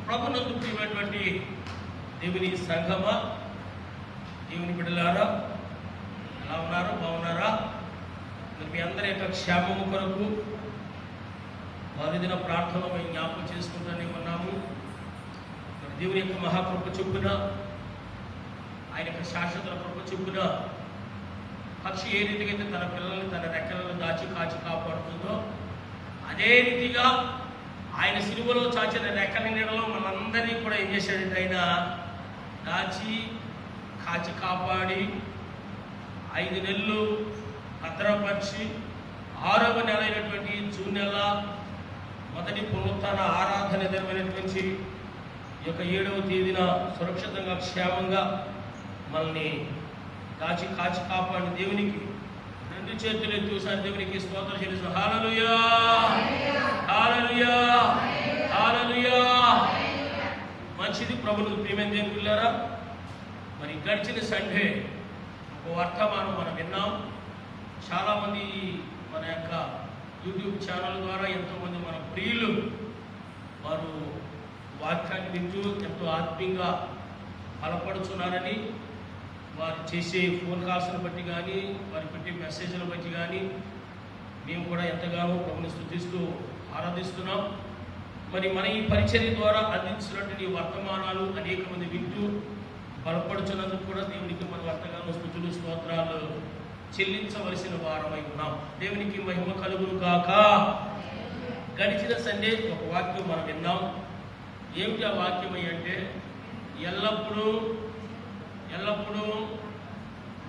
ప్రభునందు ప్రియమైనటువంటి దేవుని సంఘమా, దేవుని బిడ్డలారా, ఎలా ఉన్నారు? బాగున్నారా? మీ అందరి యొక్క క్షేమము కొరకు వారిదిన ప్రార్థన మేము జ్ఞాపకం చేసుకుంటూనే ఉన్నాము. దేవుని యొక్క మహాకృప చొప్పున, ఆయన యొక్క శాశ్వత కృప చొప్పున పక్షి ఏ రీతిగా అయితే తన పిల్లల్ని తన రెక్కలను దాచి కాచి కాపాడుతుందో, అదే రీతిగా ఆయన సిలువలో చాచిన రెక్కల నీడలో మనందరినీ కూడా ఏం చేశాడంటే ఆయన దాచి కాచి కాపాడి 5 నెలలు భద్రపరిచి 6వ నెల అయినటువంటి జూన్ నెల మొదటి పునరుత్థాన ఆరాధన దినమైనటువంటి ఈ యొక్క 7వ తేదీన సురక్షితంగా క్షేమంగా మనల్ని దాచి కాచి కాపాడిన దేవునికి 2 చేతులు ఎత్తి ఒకసారి దేవునికి స్తోత్రం చెల్లిస్తాం. హల్లెలూయా, హల్లెలూయా, హల్లెలూయా. మంచిది. ప్రభువుకు ప్రియమైన దేవుని పిల్లారా, మరి గడిచిన సండే ఒక వర్తమానం మనం విన్నాం. చాలామంది మన యొక్క యూట్యూబ్ ఛానల్ ద్వారా ఎంతోమంది మన ప్రియులు వారు వాక్యాన్ని వింటూ ఎంతో ఆత్మీయంగా బలపడుతున్నారని, వారు చేసే ఫోన్ కాల్స్ని బట్టి కానీ, వారు పెట్టే మెసేజ్లను బట్టి కానీ మేము కూడా ఎంతగానో ప్రభుని స్తుతిస్తూ ఆరాధిస్తున్నాం. మరి మన ఈ పరిచర్య ద్వారా అందించినటువంటి వర్తమానాలు అనేక మంది వింటూ బలపడుచున్నందుకు కూడా దేవునికి మనం ఎంతగానో స్తుతులు స్తోత్రాలు చెల్లించవలసిన వారమై ఉన్నాం. దేవునికి మహిమ కలుగును గాక. గడిచిన సండే ఒక వాక్యం మనం విన్నాం. ఏమిటి ఆ వాక్యం అంటే, ఎల్లప్పుడూ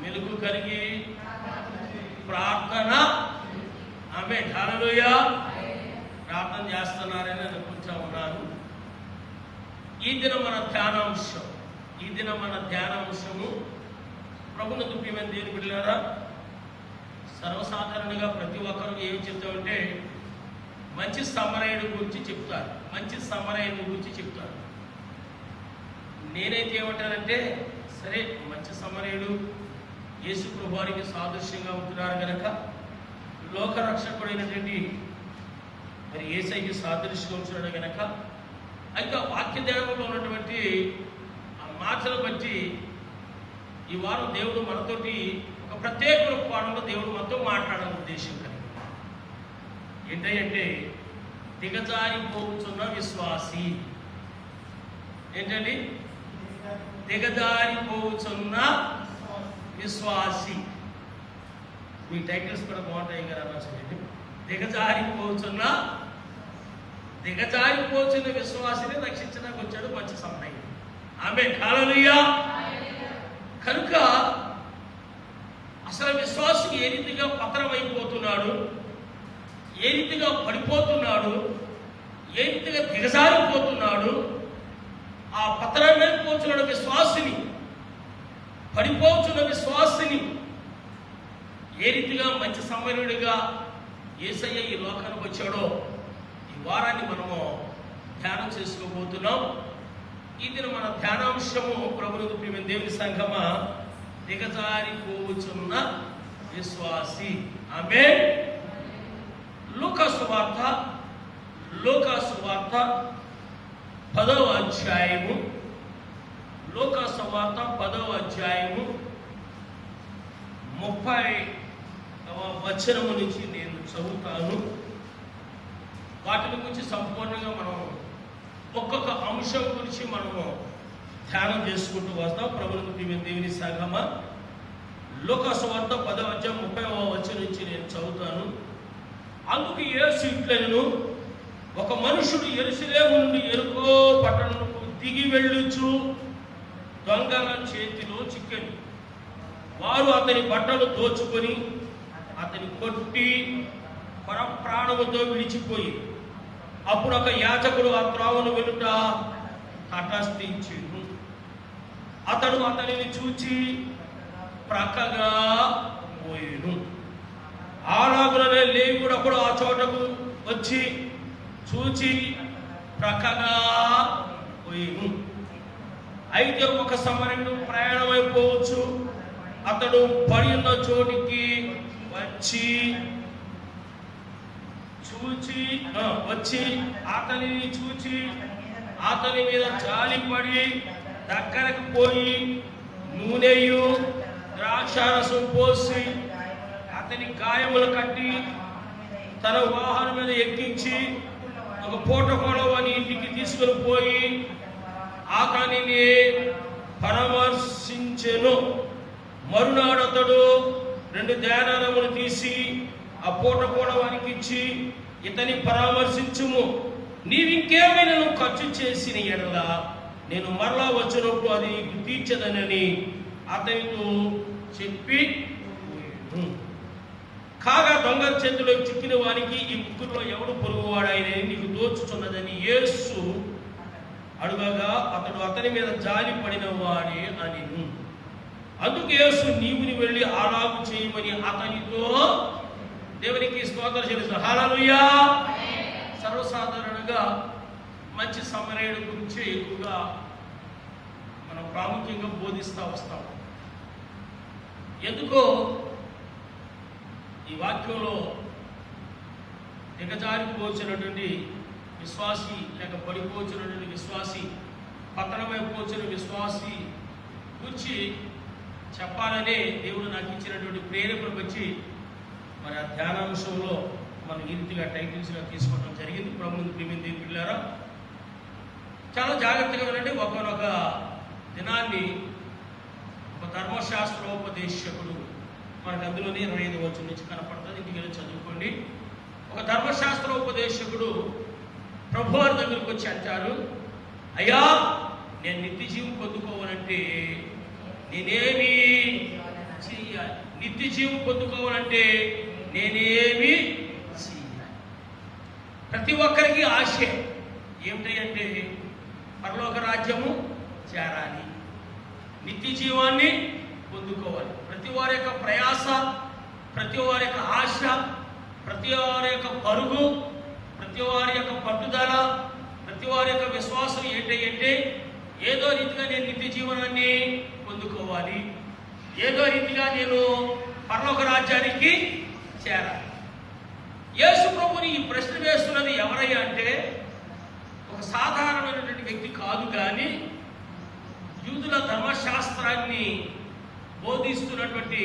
మెలుగు కలిగి ప్రార్థన. ఆమేన్, హల్లెలూయా. ప్రార్థన చేస్తున్నారని అనుకుంటా ఉన్నాను. ఈ దినం మన ధ్యానాంశము ప్రభువుకు ప్రియమైన దేవుని బిడ్డలారా, సర్వసాధారణంగా ప్రతి ఒక్కరు ఏమి చెప్తామంటే మంచి సమరయుడు గురించి చెప్తారు. నేనైతే ఏమంటానంటే, సరే మంచి సమరయుడు యేసు ప్రభువారికి సాదృశ్యంగా ఉంటున్నారు కనుక, లోకరక్షకుడైనటువంటి మరి యేసయ్యకి సాదృశ్యంగా ఉంటున్నాడు కనుక, అయితే వాక్య ధ్యానంలో ఉన్నటువంటి ఆ మాటలు బట్టి ఈ వారం దేవుడు మనతోటి ఒక ప్రత్యేక కోణంలో దేవుడు మనతో మాట్లాడాలని ఉద్దేశం కలిగి. ఏంటంటే దిగజారిపోతున్న విశ్వాసి. ఏంటండి? దిగజారిపోతున్న విశ్వాసి. మీ టైటిల్స్ కూడా బాగుంటాయి కదా. దిగజారిపోతున్న విశ్వాసిని రక్షించడానికి వచ్చాడు మంచి సమయం. ఆమేన్, హల్లెలూయా. కనుక అసలు విశ్వాసి ఏ రీతిగా పతనమైపోతున్నాడు, ఏ రీతిగా పడిపోతున్నాడు, ఏ రీతిగా దిగజారిపోతున్నాడు, ఆ పతనమైపోతున్న విశ్వాసిని, పడిపోతున్న విశ్వాసిని ఏ రీతిగా మంచి సమరుడిగా యేసయ్య ఈ లోకానికి వచ్చాడో ఈ వారాన్ని మనము ధ్యానం చేసుకోబోతున్నాం. ఈ దిన మన ధ్యానాంశము ప్రభువుకు ప్రియమైన దేవుని సంఘమా, దిగజారిపోతున్న విశ్వాసి. ఆమేన్. లూకా సువార్త 10వ అధ్యాయము, లూకా సువార్త 10వ అధ్యాయము 30వ వచనము నుంచి నేను చదువుతాను. వాటి గురించి సంపూర్ణంగా మనం ఒక్కొక్క అంశం గురించి మనము ధ్యానం చేసుకుంటూ వస్తాం. ప్రభువుకు ప్రియమైన దేవుని సంఘమా, లూకా సువార్త 10వ అధ్యాయం 30వ వచనం నుంచి నేను చదువుతాను. అందుకు యేసు ఇట్లనెను, ఒక మనుషుడు యెరూషలేము నుండి యెరికో పట్టణమునకు దిగి వెళ్ళుచు దొంగల చేతిలో చిక్కెను. వారు అతని బట్టలు దోచుకొని అతని కొట్టి పరప్రాణముతో విడిచిపోయి, అప్పుడు ఒక యాజకుడు ఆ త్రోవను వెనుట తటస్థించెను. అతడు అతనిని చూచి ప్రక్కగా పోయెను. అలాగుననే లేవీయుడు అప్పుడు ఆ చోటకు వచ్చి చూచి ప్రక్కగా పోయెను. అయితే ఒక సమరయుడు ప్రయాణమైపోవచ్చు. అతడు పడి ఉన్న చోటికి వచ్చి అతనిని చూచి అతని మీద జాలిపడి దగ్గరకు పోయి నూనెయు ద్రాక్షారసం పోసి అతని గాయములు కట్టి తన వాహనం మీద ఎక్కించి ఒక పూట కొడవని ఇంటికి తీసుకొని పోయి అతనిని పరామర్శించెను. మరునాడు అతడు 2 దేనారములు తీసి ఆ పూట కొడవానికి ఇచ్చి, ఇతని పరామర్శించుము, నీవింకేమైనా ఖర్చు చేసిన ఎడల నేను మరలా వచ్చినప్పుడు అది తీర్చదనని అతనితో చెప్పి, కాగా దొంగ చేతిలో చిక్కిన వానికి ఈ ముగ్గురులో ఎవడు పొరుగువాడాయనని నీకు దోచుచున్నదని యేసు అడుగగా అతడు అతని మీద జాలి పడిన వాడే అని. అందుకు యేసు నీవుని వెళ్ళి అలాగు చేయమని అతనితో, దేవునికి స్తోత్రం చెల్లిస్తాం. హల్లెలూయా. సర్వసాధారణంగా మంచి సమరయుడు గురించి ఎక్కువగా మనం ప్రాముఖ్యంగా బోధిస్తూ వస్తాం. ఎందుకో ఈ వాక్యంలో దిగజారిపోచినటువంటి విశ్వాసి, లేక పడిపోచినటువంటి విశ్వాసి, పతనమైపోచిన విశ్వాసి గురించి చెప్పాలనే దేవుడు నాకు ఇచ్చినటువంటి ప్రేరేపణ వచ్చి మరి ఆ ధ్యానాంశంలో మనం ఈ రీతిగా టైటిల్స్గా తీసుకోవడం జరిగింది. ప్రభువుని ప్రేమింది పిల్లారా, చాలా జాగ్రత్తగా వినండి. ఒకనొక దినాన్ని ఒక ధర్మశాస్త్రోపదేశకుడు, మనకు అందులోనే 25వ వచనం నుంచి కనపడుతుంది, ఇంటికి వెళ్ళి చదువుకోండి. ఒక ధర్మశాస్త్రోపదేశకుడు ప్రభువారి దగ్గరకు వచ్చి అంటారు, అయ్యా నేను నిత్య జీవం పొందుకోవాలంటే నేనేమి చెయ్యాలి? నిత్య జీవం పొందుకోవాలంటే నేనేమి చెయ్యాలి? ప్రతి ఒక్కరికి ఆశ ఏమిటి అంటే పరలోక రాజ్యము చేరాలి, నిత్య జీవాన్ని పొందుకోవాలి. ప్రతి వారి యొక్క ప్రయాస, ప్రతి వారి యొక్క ఆశ, ప్రతి వారి యొక్క పరుగు, ప్రతి వారి యొక్క పట్టుదల, ప్రతి వారి యొక్క విశ్వాసం ఏంటంటే ఏదో రీతిగా నేను నిత్య జీవనాన్ని పొందుకోవాలి, ఏదో రీతిగా నేను పరలోక రాజ్యానికి చేరాలి. యేసు ప్రభుని ఈ ప్రశ్న వేస్తున్నది ఎవరయ్యా అంటే ఒక సాధారణమైనటువంటి వ్యక్తి కాదు, కానీ యూదుల ధర్మశాస్త్రాన్ని బోధిస్తున్నటువంటి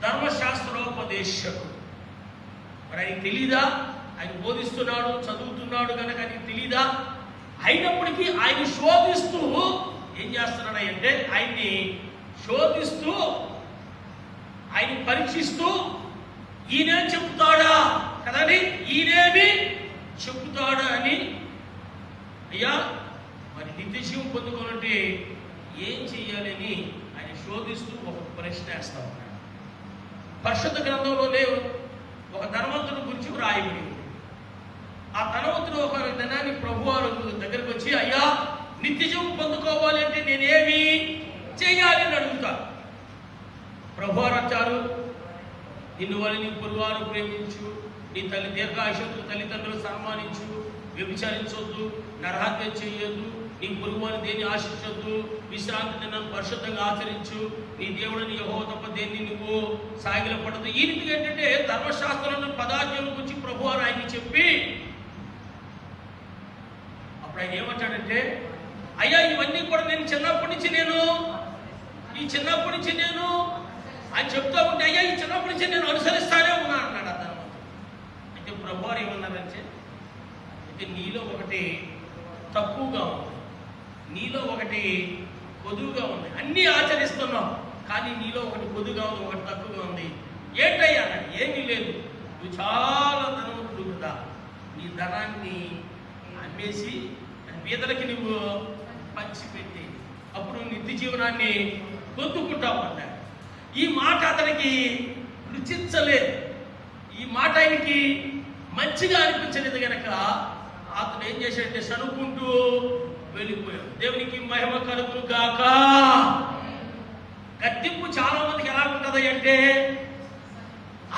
ధర్మశాస్త్రోపదేశకుడు. మరి ఆయనకి తెలీదా? ఆయన బోధిస్తున్నాడు, చదువుతున్నాడు కనుక ఆయనకి తెలీదా? అయినప్పటికీ ఆయన శోధిస్తూ ఏం చేస్తున్నాడు అంటే ఆయన్ని శోధిస్తూ, ఆయన పరీక్షిస్తూ, ఈయనేం చెప్తాడా కదని, ఈయనేమి చెప్తాడా అని, అయ్యా మరి నిత్య జీవం పొందుకోవాలంటే ఏం చెయ్యాలని ఆయన శోధిస్తూ ఒక ప్రశ్న వేస్తా ఉన్నాడు. పరిశుద్ధ గ్రంథంలోనే ఒక ధనవంతుడి గురించి రాయబడి ఉంది. ఆ ధనవంతుడు ఒక దినాన్ని ప్రభువారు దగ్గరకు వచ్చి, అయ్యా నిత్య జీవం పొందుకోవాలి అంటే నేనేమి చేయాలి అని అడుగుతాను. ప్రభువారు అంటారు, నిన్ను వాళ్ళు నీ పొరుగువారు ప్రేమించు, నీ తల్లి దీర్ఘాయుషుడు తల్లిదండ్రులు సన్మానించు, వ్యభిచారించొద్దు, నరహత్య చేయొద్దు, నీ పొరుగువారిని దేన్ని ఆశించొద్దు, విశ్రాంతి దినాన్ని పరిశుద్ధంగా ఆచరించు, నీ దేవుడిని యెహోవా తప్ప దేన్ని నువ్వు సాగిలపడదు. ఈ రీతిగా ఏంటంటే ధర్మశాస్త్రంలో పదార్థాల గురించి ప్రభువారు ఆయన్ని చెప్పి అప్పుడు ఆయన ఏమంటాడంటే, అయ్యా ఇవన్నీ కూడా నేను చిన్నప్పటి నుంచి నేను ఆయన చెప్తా ఉంటే, అయ్యా ఈ చిన్నప్పటి నుంచి నేను అనుసరిస్తానే ఉన్నా అన్నాడు ఆ ధర్మం. అయితే ప్రభువారు ఏమన్నారంటే, అయితే నీలో ఒకటి తక్కువగా ఉంది, నీలో ఒకటి పొదువుగా ఉంది, అన్నీ ఆచరిస్తున్నావు కానీ నీలో ఒకటి పొదువుగా ఉంది, ఒకటి తక్కువగా ఉంది. ఏంటయ్యా అన్నాడు. ఏమీ లేదు, నువ్వు చాలా ధనవంతుడు కదా, నీ ధనాన్ని అమ్మేసి బీదలకి నువ్వు పంచిపెట్టి అప్పుడు నిత్య జీవనాన్ని పొందుకుంటావు అన్నాడు. ఈ మాట అతనికి రుచించలేదు, ఈ మాట ఆయనకి మంచిగా అనిపించలేదు కనుక అతను ఏం చేశాడంటే సనుక్కుంటూ వెళ్ళిపోయాడు. దేవునికి మహిమ కలుగును గాక. గద్దింపు చాలా మందికి ఎలా ఉంటుంది అంటే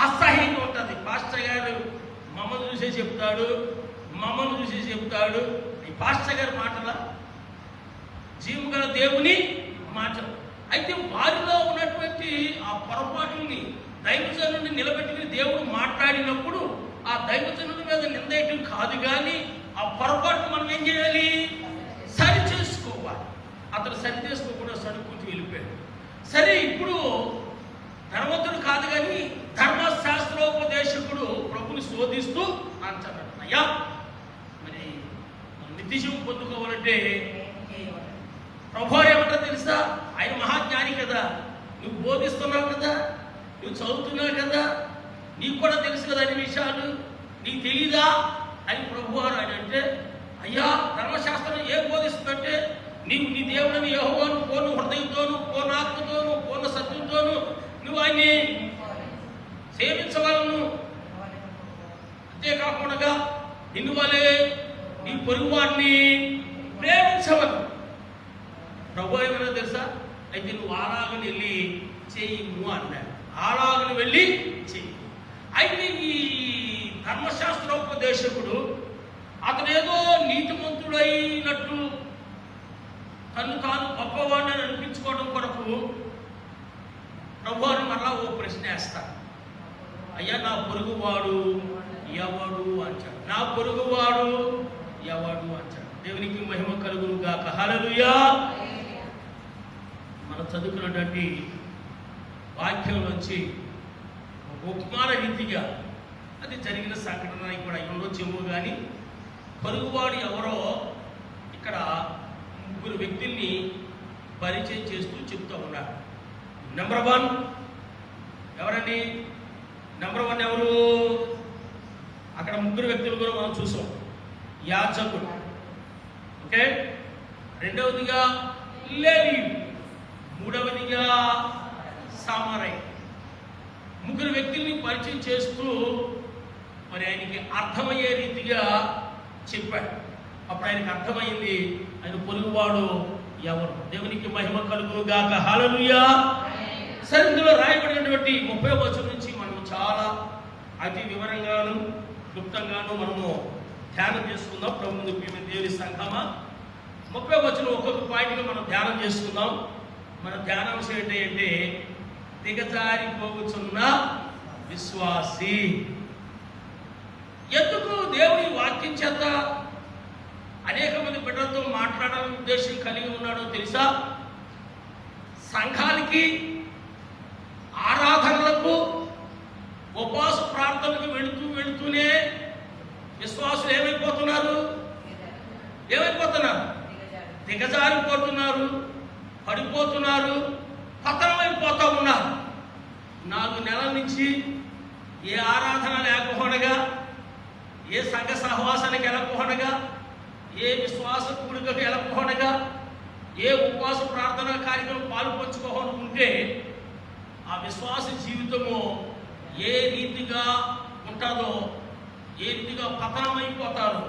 అసహ్యంగా ఉంటుంది. పాస్టర్ గారు మమ్మల్ని చూసే చెప్తాడు, ఈ పాస్టర్ గారి మాటల జీవం గల దేవుని మాటలు. అయితే వారిలో ఉన్నటువంటి ఆ పొరపాటుని దైవజనుడిని నిలబెట్టుకుని దేవుడు మాట్లాడినప్పుడు ఆ దైవజనుడి మీద నిందేయటం కాదు, కానీ ఆ పొరపాటు మనం ఏం చేయాలి? అతను సరి చేసుకోకుండా సడుక్కుంటూ వెళ్ళిపోయాడు. సరే, ఇప్పుడు ధర్మవంతుడు కాదు కానీ ధర్మశాస్త్రోపదేశకుడు ప్రభుని శోధిస్తూ అంటాడు, అయ్యా మరి నిత్యజీవం పొందుకోవాలంటే ప్రభు ఏమంటారు తెలుసా? ఆయన మహాజ్ఞాని కదా, నువ్వు బోధిస్తున్నావు కదా, నువ్వు చదువుతున్నావు కదా, నీకు కూడా తెలుసు కదా అన్ని విషయాలు, నీకు తెలీదా అని ప్రభు ఆయన అంటే, అయ్యా ధర్మశాస్త్రం ఏం బోధిస్తుందంటే నీవు నీ దేవుడిని యెహోవాను పూర్ణ హృదయంతోను, పూర్ణ ఆత్మతోను, పూర్ణ సత్యంతోను నువ్వు ఆయన్ని సేవించవలను. అంతేకాకుండా నిన్ను వలె నీ పొరుగు వాడిని ప్రేమించవలను. ప్రభు ఏమైనా తెలుసా? అయితే నువ్వు ఆలాగని వెళ్ళి చేయము అన్నాడు. ఆలాగని వెళ్ళి చెయ్యి. అయితే ఈ ధర్మశాస్త్రోపదేశకుడు అతనేదో నీతిమంతుడైనట్టు తను తాను గొప్పవాడిని అనిపించుకోవడం కొరకు ప్రభువారు మరలా ఓ ప్రశ్న వేస్తాడు. అయ్యా నా పొరుగువాడు ఎవడు అంటాడు. నా పొరుగువాడు ఎవడు అంటాడు. దేవునికి మహిమ కలుగును గాక. హల్లెలూయా. మనం చదువుకున్నటువంటి వాక్యం నుంచి ఉపమాన రీతిగా అది జరిగిన సంఘటన ఇక్కడ ఉండొచ్చేమో కానీ పొరుగువాడు ఎవరో ఇక్కడ ముగ్గురు వ్యక్తుల్ని పరిచయం చేస్తూ చెప్తూ ఉన్నారు. నెంబర్ 1 ఎవరండి? నెంబర్ 1 ఎవరు? అక్కడ ముగ్గురు వ్యక్తులు కూడా మనం చూసాం. యాజకుడు, ఓకే, రెండవదిగా లేవీయుడు, మూడవదిగా సామరై. ముగ్గురు వ్యక్తుల్ని పరిచయం చేస్తూ మరి ఆయనకి అర్థమయ్యే రీతిగా చెప్పాడు. అప్పుడు ఆయనకి అర్థమైంది ఆయన పొరుగువాడు ఎవరు. దేవునికి మహిమ కలుగును గాక. హల్లెలూయా. సరే, ఇందులో రాయబడినటువంటి 30వ వచనం నుంచి మనం చాలా అతి వివరంగాను క్లుప్తంగాను మనము ధ్యానం చేసుకుందాం. ప్రభు ముందు దేవుని సంఘమా 30వ వచనం ఒక్కొక్క పాయింట్గా మనం ధ్యానం చేసుకుందాం. మన ధ్యానాంశం ఏంటంటే దిగజారిపోతున్న విశ్వాసి. ఎందుకు దేవుని వాక్యం చేత అనేక మంది బిడ్డలతో మాట్లాడాలని ఉద్దేశం కలిగి ఉన్నాడో తెలుసా? సంఘానికి, ఆరాధనలకు, ఉపవాస ప్రార్థనలకు వెళుతూనే విశ్వాసులు ఏమైపోతున్నారు? దిగజారిపోతున్నారు, పడిపోతున్నారు, పతనమైపోతూ ఉన్నారు. 4 నెలల నుంచి ఏ ఆరాధన లేకపోనగా, ఏ సంఘ సహవాసానికి వెళ్ళకపోనగా, ఏ విశ్వాస కూడికకు వెళ్ళకపోనగా, ఏ ఉపవాస ప్రార్థన కార్యక్రమం పాలు పంచుకోనుకుంటే ఆ విశ్వాస జీవితము ఏ రీతిగా ఉంటుందో, ఏ రీతిగా పతనమైపోతారో,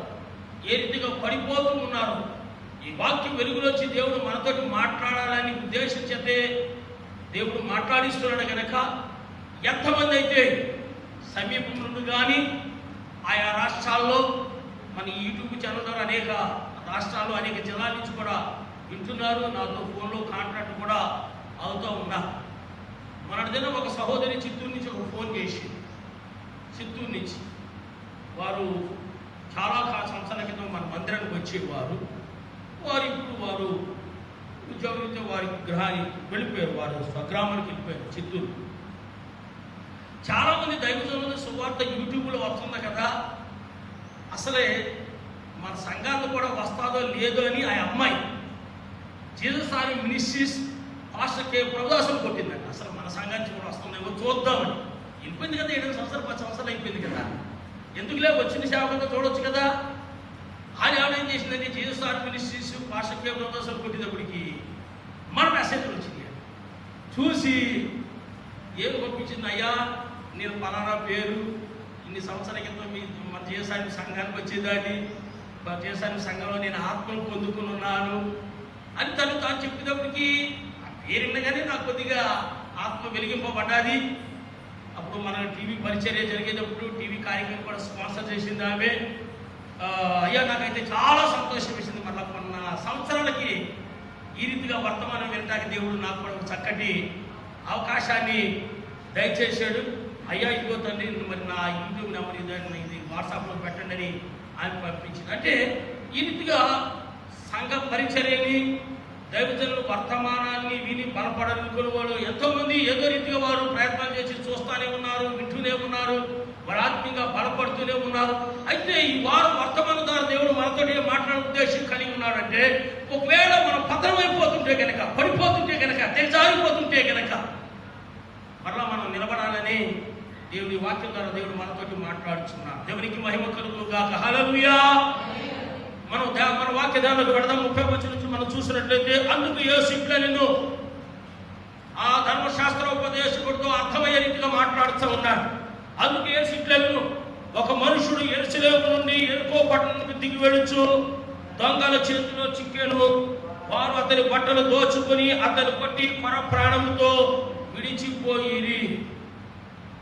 ఏ రీతిగా పడిపోతూ ఉన్నారు. ఈ వాక్యం వెలుగులోంచి దేవుడు మనతోటి మాట్లాడాలని ఉద్దేశించతే దేవుడు మాట్లాడిస్తున్నాడు కనుక ఎంతమంది అయితే సమీపం నుండి కానీ ఆయా రాష్ట్రాల్లో మన యూట్యూబ్ ఛానల్ ద్వారా అనేక రాష్ట్రాల్లో అనేక జిల్లాల నుంచి కూడా వింటున్నారు. నాతో ఫోన్లో కాంటాక్ట్ కూడా అవుతూ ఉన్నా. మొన్నటి దినం ఒక సహోదరి చిత్తూరు నుంచి ఒక ఫోన్ చేసి, చిత్తూరు నుంచి వారు చాలా సంవత్సరాల క్రితం మన మందిరానికి వచ్చేవారు. వారు ఉద్యోగంతో వారి గృహానికి వెళ్ళిపోయారు. వారు స్వగ్రామానికి వెళ్ళిపోయారు చిత్తూరు. చాలామంది దైవజనుల సువార్త యూట్యూబ్లో వస్తుంది కదా, అసలే మన సంఘాలు కూడా వస్తాదో లేదో అని ఆ అమ్మాయి జీసస్ ఆర్ మినిస్ట్రీస్ పాస్టర్ కే ప్రభుదాసులు కొట్టిందంట. అసలు మన సంఘానికి కూడా వస్తుందేమో చూద్దామని. వెళ్ళిపోయింది కదా, 7 సంవత్సరాలు 10 సంవత్సరాలు అయిపోయింది కదా, ఎందుకులే వచ్చిన సేవకంగా చూడవచ్చు కదా. ఆవిడ ఏం చేసిందంటే జీసస్ ఆర్ మినిస్ట్రీస్ పాస్టర్ కే ప్రభుదాసులు కొట్టినప్పటికీ మన మెసేజ్లు వచ్చింది. చూసి ఏం పంపించింది, అయ్యా నేను పలానా పేరు ఇన్ని సంవత్సరాల క్రితం మన జీసాని సంఘానికి వచ్చేదాన్ని, జీసాని సంఘంలో నేను ఆత్మను పొందుకుని ఉన్నాను అని తాను చెప్పేటప్పటికి ఆ పేరుండగానే నాకు కొద్దిగా ఆత్మ వెలిగింపబడ్డాది. అప్పుడు మన టీవీ పరిచర్య జరిగేటప్పుడు టీవీ కార్యక్రమం కూడా స్పాన్సర్ చేసింది ఆమె. అయ్యా నాకైతే చాలా సంతోషం వేసింది. మళ్ళీ కొన్న సంవత్సరాలకి ఈ రీతిగా వర్తమానం వినడానికి దేవుడు నాకు కూడా చక్కటి అవకాశాన్ని దయచేశాడు. అయ్యా ఇదిగో తండ్రి మరి నా యూట్యూబ్ నెంబర్ ఇది వాట్సాప్లో పెట్టండి అని ఆయన పంపించింది. అంటే ఈ రీతిగా సంఘ పరిచర్యని దైవజనులు వర్తమానాన్ని విని బలపడనుకుని వాళ్ళు ఎంతో మంది ఏదో రీతిగా వారు ప్రయత్నాలు చేసి చూస్తూనే ఉన్నారు, వింటూనే ఉన్నారు, వారు ఆత్మీయంగా బలపడుతూనే ఉన్నారు. అయితే ఈ వారం వర్తమానం ద్వారా దేవుడు మనతో మాట్లాడే ఉద్దేశం కలిగి ఉన్నాడంటే, ఒకవేళ మనం పతనం అయిపోతుంటే కనుక, పడిపోతుంటే కనుక, తెగజారిపోతుంటే కనుక మరలా మనం నిలబడాలని దేవుడి వాక్యం ద్వారా దేవుడు మనతోటి మాట్లాడుచున్నాడు. దేవునికి మహిమ కలుగును గాక. హల్లెలూయా. మన వాక్య ధ్యానంలోకి వెళదాం. 30 వచనం నుంచి మనం చూసినట్లయితే, అందుకు యేసు ఇట్లా నిన్ను ఆ ధర్మశాస్త్రోపదేశకుడితో అర్థమయ్యే రీతిగా మాట్లాడుతూ ఉన్నాడు. అందుకు యేసు ఇట్లా నిన్ను, ఒక మనుషుడు యెరూషలేము నుండి యెరికో పట్టణానికి దిగి వెళుచు దొంగల చేతిలో చిక్కెను. వారు అతని బట్టలు దోచుకొని అతని కొట్టి కొర ప్రాణంతో విడిచిపోయిరి.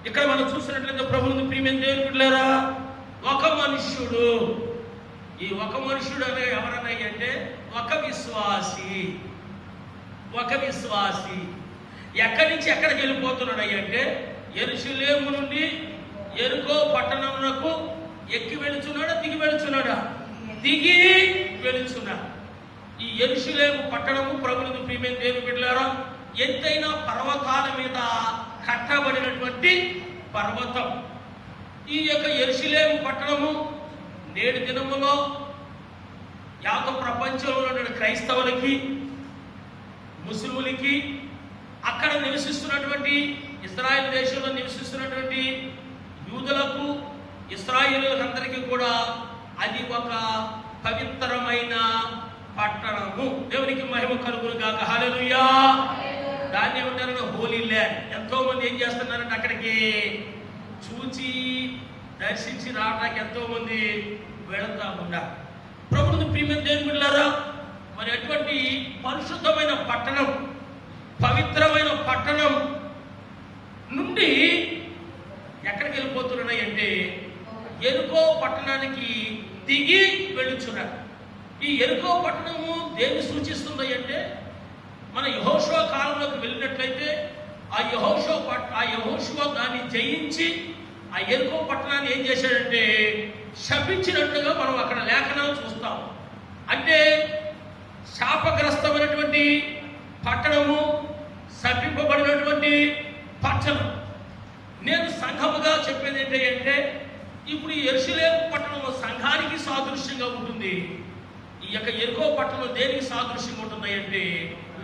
ఇక్కడ మనం చూసినట్లయితే ప్రభువుని ప్రియమైన దేవుని బిడ్డలారా, ఒక మనుష్యుడు, ఈ ఒక మనుష్యుడు అనే ఎవరన్నాయి అంటే ఒక విశ్వాసి. ఎక్కడి నుంచి ఎక్కడికి వెళ్ళిపోతున్నాడు అంటే, యెరూషలేము నుండి యెరికో పట్టణమునకు ఎక్కి వెళుచున్నాడా, దిగి వెళుచున్నాడా? దిగి వెళుచున్నాడు. ఈ యెరూషలేము పట్టణము ప్రభువుని ప్రియమైన దేవుని బిడ్డలారా, ఎత్తైన పర్వతాల మీద కట్టబడినటువంటి పర్వతం. ఈ యొక్క యెరూషలేము పట్టణము నేటి దినములో యావత్ ప్రపంచంలో ఉన్న క్రైస్తవులకి, ముస్లిములకి, అక్కడ నివసిస్తున్నటువంటి ఇశ్రాయేల్ దేశంలో నివసిస్తున్నటువంటి యూదులకు, ఇశ్రాయేలులకు అందరికీ కూడా అది ఒక పవిత్రమైన పట్టణము. దేవునికి మహిమ కలుగును గాక. హల్లెలూయా. దాన్ని ఏమంటారు? హోలీ ల్యాండ్. ఎంతో మంది ఏం చేస్తున్నారంటే అక్కడికి చూచి దర్శించి రావడానికి ఎంతో మంది వెళుతూ ఉన్నారు. ప్రభువుని ప్రియమైన దేవుని బిడ్డలారా, మరి అటువంటి పరిశుద్ధమైన పట్టణం, పవిత్రమైన పట్టణం నుండి ఎక్కడికి వెళ్ళిపోతున్నాయి అంటే యెరికో పట్టణానికి దిగి వెళ్ళుచున్నారు. ఈ యెరికో పట్టణము దేన్ని సూచిస్తుంది అంటే, మన యెహోషువ కాలంలోకి వెళ్ళినట్లయితే ఆ యెహోషువ దాన్ని జయించి ఆ యెరికో పట్టణాన్ని ఏం చేశాడంటే శపించినట్లుగా మనం అక్కడ లేఖనాలు చూస్తాం. అంటే శాపగ్రస్తమైనటువంటి పట్టణము, శపింపబడినటువంటి పట్టణం. నేను సంఘముగా చెప్పేది ఏంటంటే, ఇప్పుడు ఈ యెరూషలేము పట్టణం సంఘానికి సాదృశ్యంగా ఉంటుంది. ఈ యొక్క యెరికో పట్టణం దేనికి సాదృశ్యంగా ఉంటుంది అంటే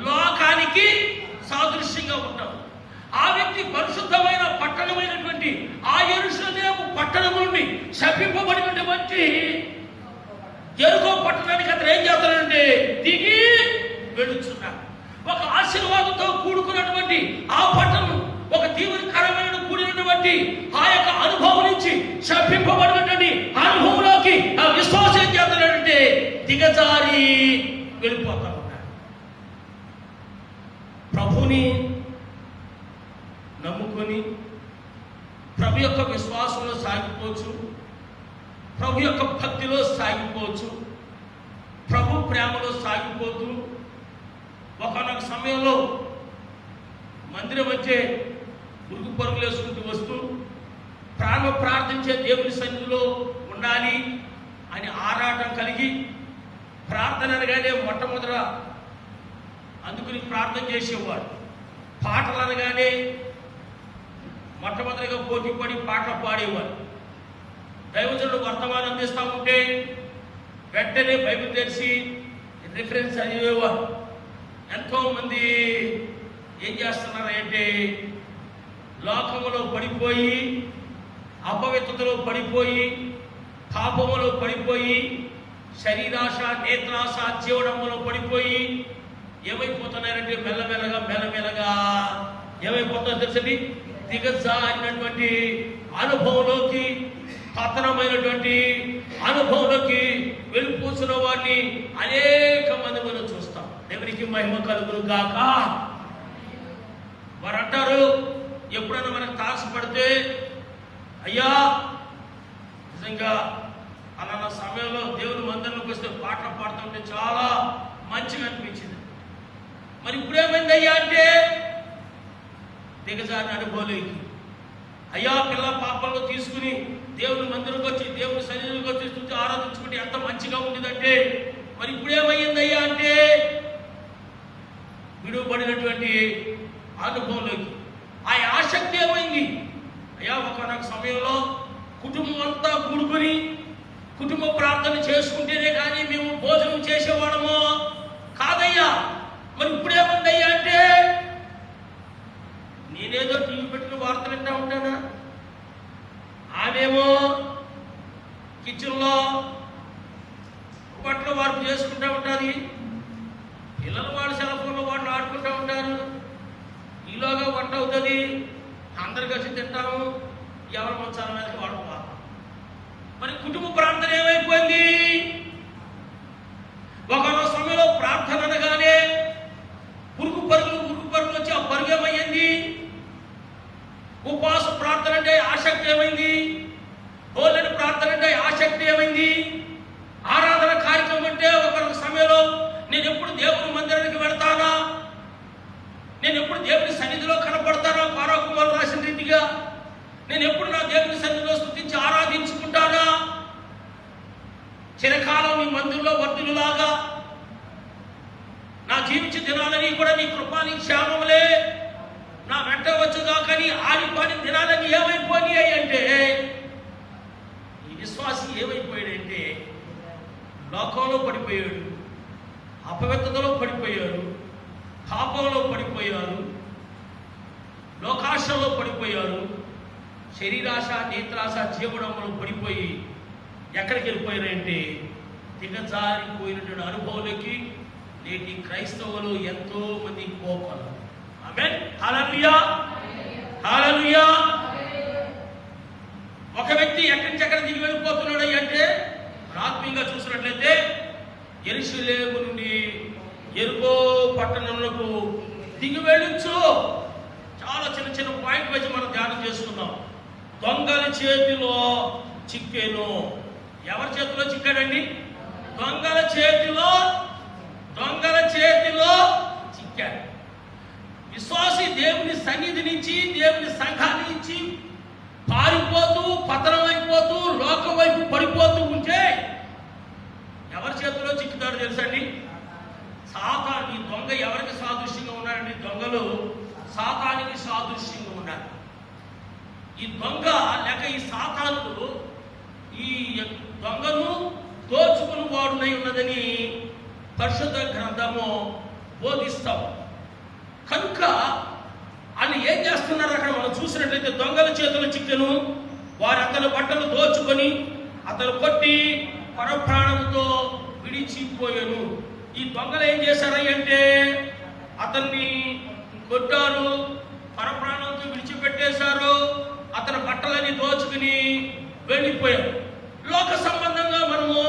లోకానికి సాదృశ్యంగా ఉంటాం. ఆ వ్యక్తి పరిశుద్ధమైన పట్టణమైనటువంటి ఆ యెరూషలేము పట్టణం నుండి శపింపబడినటువంటి యెరికో పట్టణానికి అతను ఏం చేస్తాడంటే దిగి వెళుచున్నాడు. ఒక ఆశీర్వాదంతో కూడుకున్నటువంటి ఆ పట్టణం, ఒక దీవెనకరమైన కూడినటువంటి ఆ యొక్క అనుభవం నుంచి శపింపబడినటువంటి అనుభవంలోకి ఆ విశ్వాసం ఏం చేస్తాడంటే దిగజారి వెళ్ళిపోతా ఉన్నాడు. ప్రభుని నమ్ముకొని ప్రభు యొక్క విశ్వాసంలో సాగిపోవచ్చు, ప్రభు యొక్క భక్తిలో సాగిపోవచ్చు, ప్రభు ప్రేమలో సాగిపోతూ ఒకనొక సమయంలో మందిరం వచ్చే ఉరుకు పరుగులు వేసుకుంటూ వస్తూ ప్రార్థించే దేవుని సన్నిధిలో ఉండాలి అని ఆరాటం కలిగి, ప్రార్థన అనగానే మొట్టమొదట అందుకుని ప్రార్థన చేసేవాడు. పాటలు అనగానే మొట్టమొదటిగా పోటీపడి పాటలు పాడేవాడు. దైవజనుడు వర్తమానం అందిస్తూ ఉంటే వెంటనే బైబిల్ తెరిచి రిఫరెన్స్ చదివేవాడు. ఎంతో మంది ఏం చేస్తున్నారంటే లోకములో పడిపోయి, అపవిత్రతలో పడిపోయి, పాపములో పడిపోయి, శరీరాశ, నేత్రాశ, జీవనములో పడిపోయి ఏమైపోతున్నారంటే మెల్లమెల్లగా ఏమైపోతుందో తెలుసండి, దిగజారినటువంటి అనుభవంలోకి, పతనమైనటువంటి అనుభవంలోకి వెళ్ళిపోతున్న వాడిని అనేక మంది మనం చూస్తాం. దేవునికి మహిమ కలుగును గాక. వారు అంటారు, ఎప్పుడైనా మనకు తారసపడితే, అయ్యా నిజంగా అలాంటి సమయంలో దేవుని మందిరంలోకి వస్తే పాటలు పాడుతుంటే చాలా మంచిగా అనిపించింది. మరి ఇప్పుడేమైంది అయ్యా అంటే దిగజారిన అనుభవంలోకి, అయ్యా పిల్ల పాపంలో తీసుకుని దేవుని మందిరంకి వచ్చి, దేవుని సన్నిధిలోకి వచ్చి స్తుతి ఆరాధించుకుంటే ఎంత మంచిగా ఉండేదంటే, మరి ఇప్పుడేమైంది అయ్యా అంటే చేయబడినటువంటి అనుభవంలోకి. ఆ ఆసక్తి ఏమైంది? అయ్యా ఒకనొక సమయంలో కుటుంబం అంతా కూడుకొని కుటుంబ ప్రార్థన చేసుకుంటేనే కానీ మేము భోజనం చేసేవాడము కాదయ్యా. మరి ఇప్పుడేముందయ్యా అంటే, నేనేదో టీవీ పెట్టిన వార్తలు వింటా ఉంటానా, ఆమెమో కిచెన్లో బట్టలు వార్పు చేసుకుంటూ ఉంటుంది, పిల్లలు వాళ్ళు సెల్ ఫోన్లో వాళ్ళు ఆడుకుంటూ ఉంటారు, ఈలోగా వంట అవుతుంది, అందరు కలిసి తింటాము, ఎవరి మంచాల మీదకి వాడు పోతాం. మరి కుటుంబ ప్రార్థన ఏమైపోయింది? ఒకనొక సమయంలో ప్రార్థన అనగానే పురుగు పరుగులు వచ్చి ఆ పరుగు ఏమయ్యింది? ఉపవాస ప్రార్థన అంటే ఆసక్తి ఏమైంది? హోలీ ప్రార్థన అంటే ఆసక్తి ఏమైంది? ఆరాధన కార్యక్రమం అంటే ఒకనొక సమయంలో నేను ఎప్పుడు దేవుని మందిరానికి వెళ్తానా, నేను ఎప్పుడు దేవుని సన్నిధిలో కనపడతానా, పారాకుమారు రాసిన రీతిగా నేను ఎప్పుడు నా దేవుని సన్నిధిలో స్తుతించి ఆరాధించుకుంటానా, చిరకాలం నీ మందిరంలో వర్ధిల్లులాగా నా జీవించే దినాలని కూడా నీ కృపా నీ క్షేమములే నా వెంట వచ్చుగా. కానీ ఆడిపోని దినాలని ఏమైపోయాయి అంటే, ఈ విశ్వాసి ఏమైపోయాడంటే లోకంలో పడిపోయాడు, అపవిత్రతలో పడిపోయాడు, పాపంలో పడిపోయారు, లోకాశలో పడిపోయారు, శరీరాశ నేత్రాశ జీవనంలో పడిపోయి ఎక్కడికి వెళ్ళిపోయారంటే దిగజారిపోయినటువంటి అనుభవంలోకి నేటి క్రైస్తవులు ఎంతో మంది పోకలు. ఆమేన్, హల్లెలూయా, హల్లెలూయా. ఒక వ్యక్తి ఎక్కడి నుంచి ఎక్కడ దిగి వెళ్ళిపోతున్నాడు అంటే, ఆత్మీయంగా చూసినట్లయితే యెరూషలేము నుండి యెరికో పట్టణంలోకి దిగి వెళ్ళొచ్చు. చాలా చిన్న చిన్న పాయింట్ వచ్చి మనం ధ్యానం చేసుకుందాం. దొంగల చేతిలో చిక్కేను. ఎవరి చేతిలో చిక్కాడండి? దొంగల చేతిలో చిక్కాడు. విశ్వాసి దేవుని సన్నిధి నుంచి, దేవుని సంఘాన్ని నుంచి పారిపోతూ, పతనమైపోతూ, లోకం వైపు పడిపోతూ ఉంటే ఎవరి చేతిలో చిక్కుతాడు తెలుసండి? సాతాను. ఈ దొంగ ఎవరికి సాదృశ్యంగా ఉన్నారండి? దొంగలు సాతానికి సాదృశ్యంగా ఉన్నారు. ఈ దొంగ లేక ఈ సాతానుడు ఈ దొంగను దోచుకుని వాడునై ఉన్నదని పరిశుద్ధ గ్రంథము బోధిస్తాం. కనుక వాళ్ళు ఏం చేస్తున్నారు అక్కడ మనం చూసినట్లయితే, దొంగల చేతులు చిక్కెను, వారి అతని బట్టలు దోచుకొని అతను కొట్టి పరప్రాణంతో విడిచిపోయాను. ఈ దొంగలు ఏం చేశారంటే అతన్ని కొట్టారు, పరప్రాణంతో విడిచిపెట్టేశారు, అతని బట్టలని దోచుకుని వెళ్ళిపోయారు. లోక సంబంధంగా మనము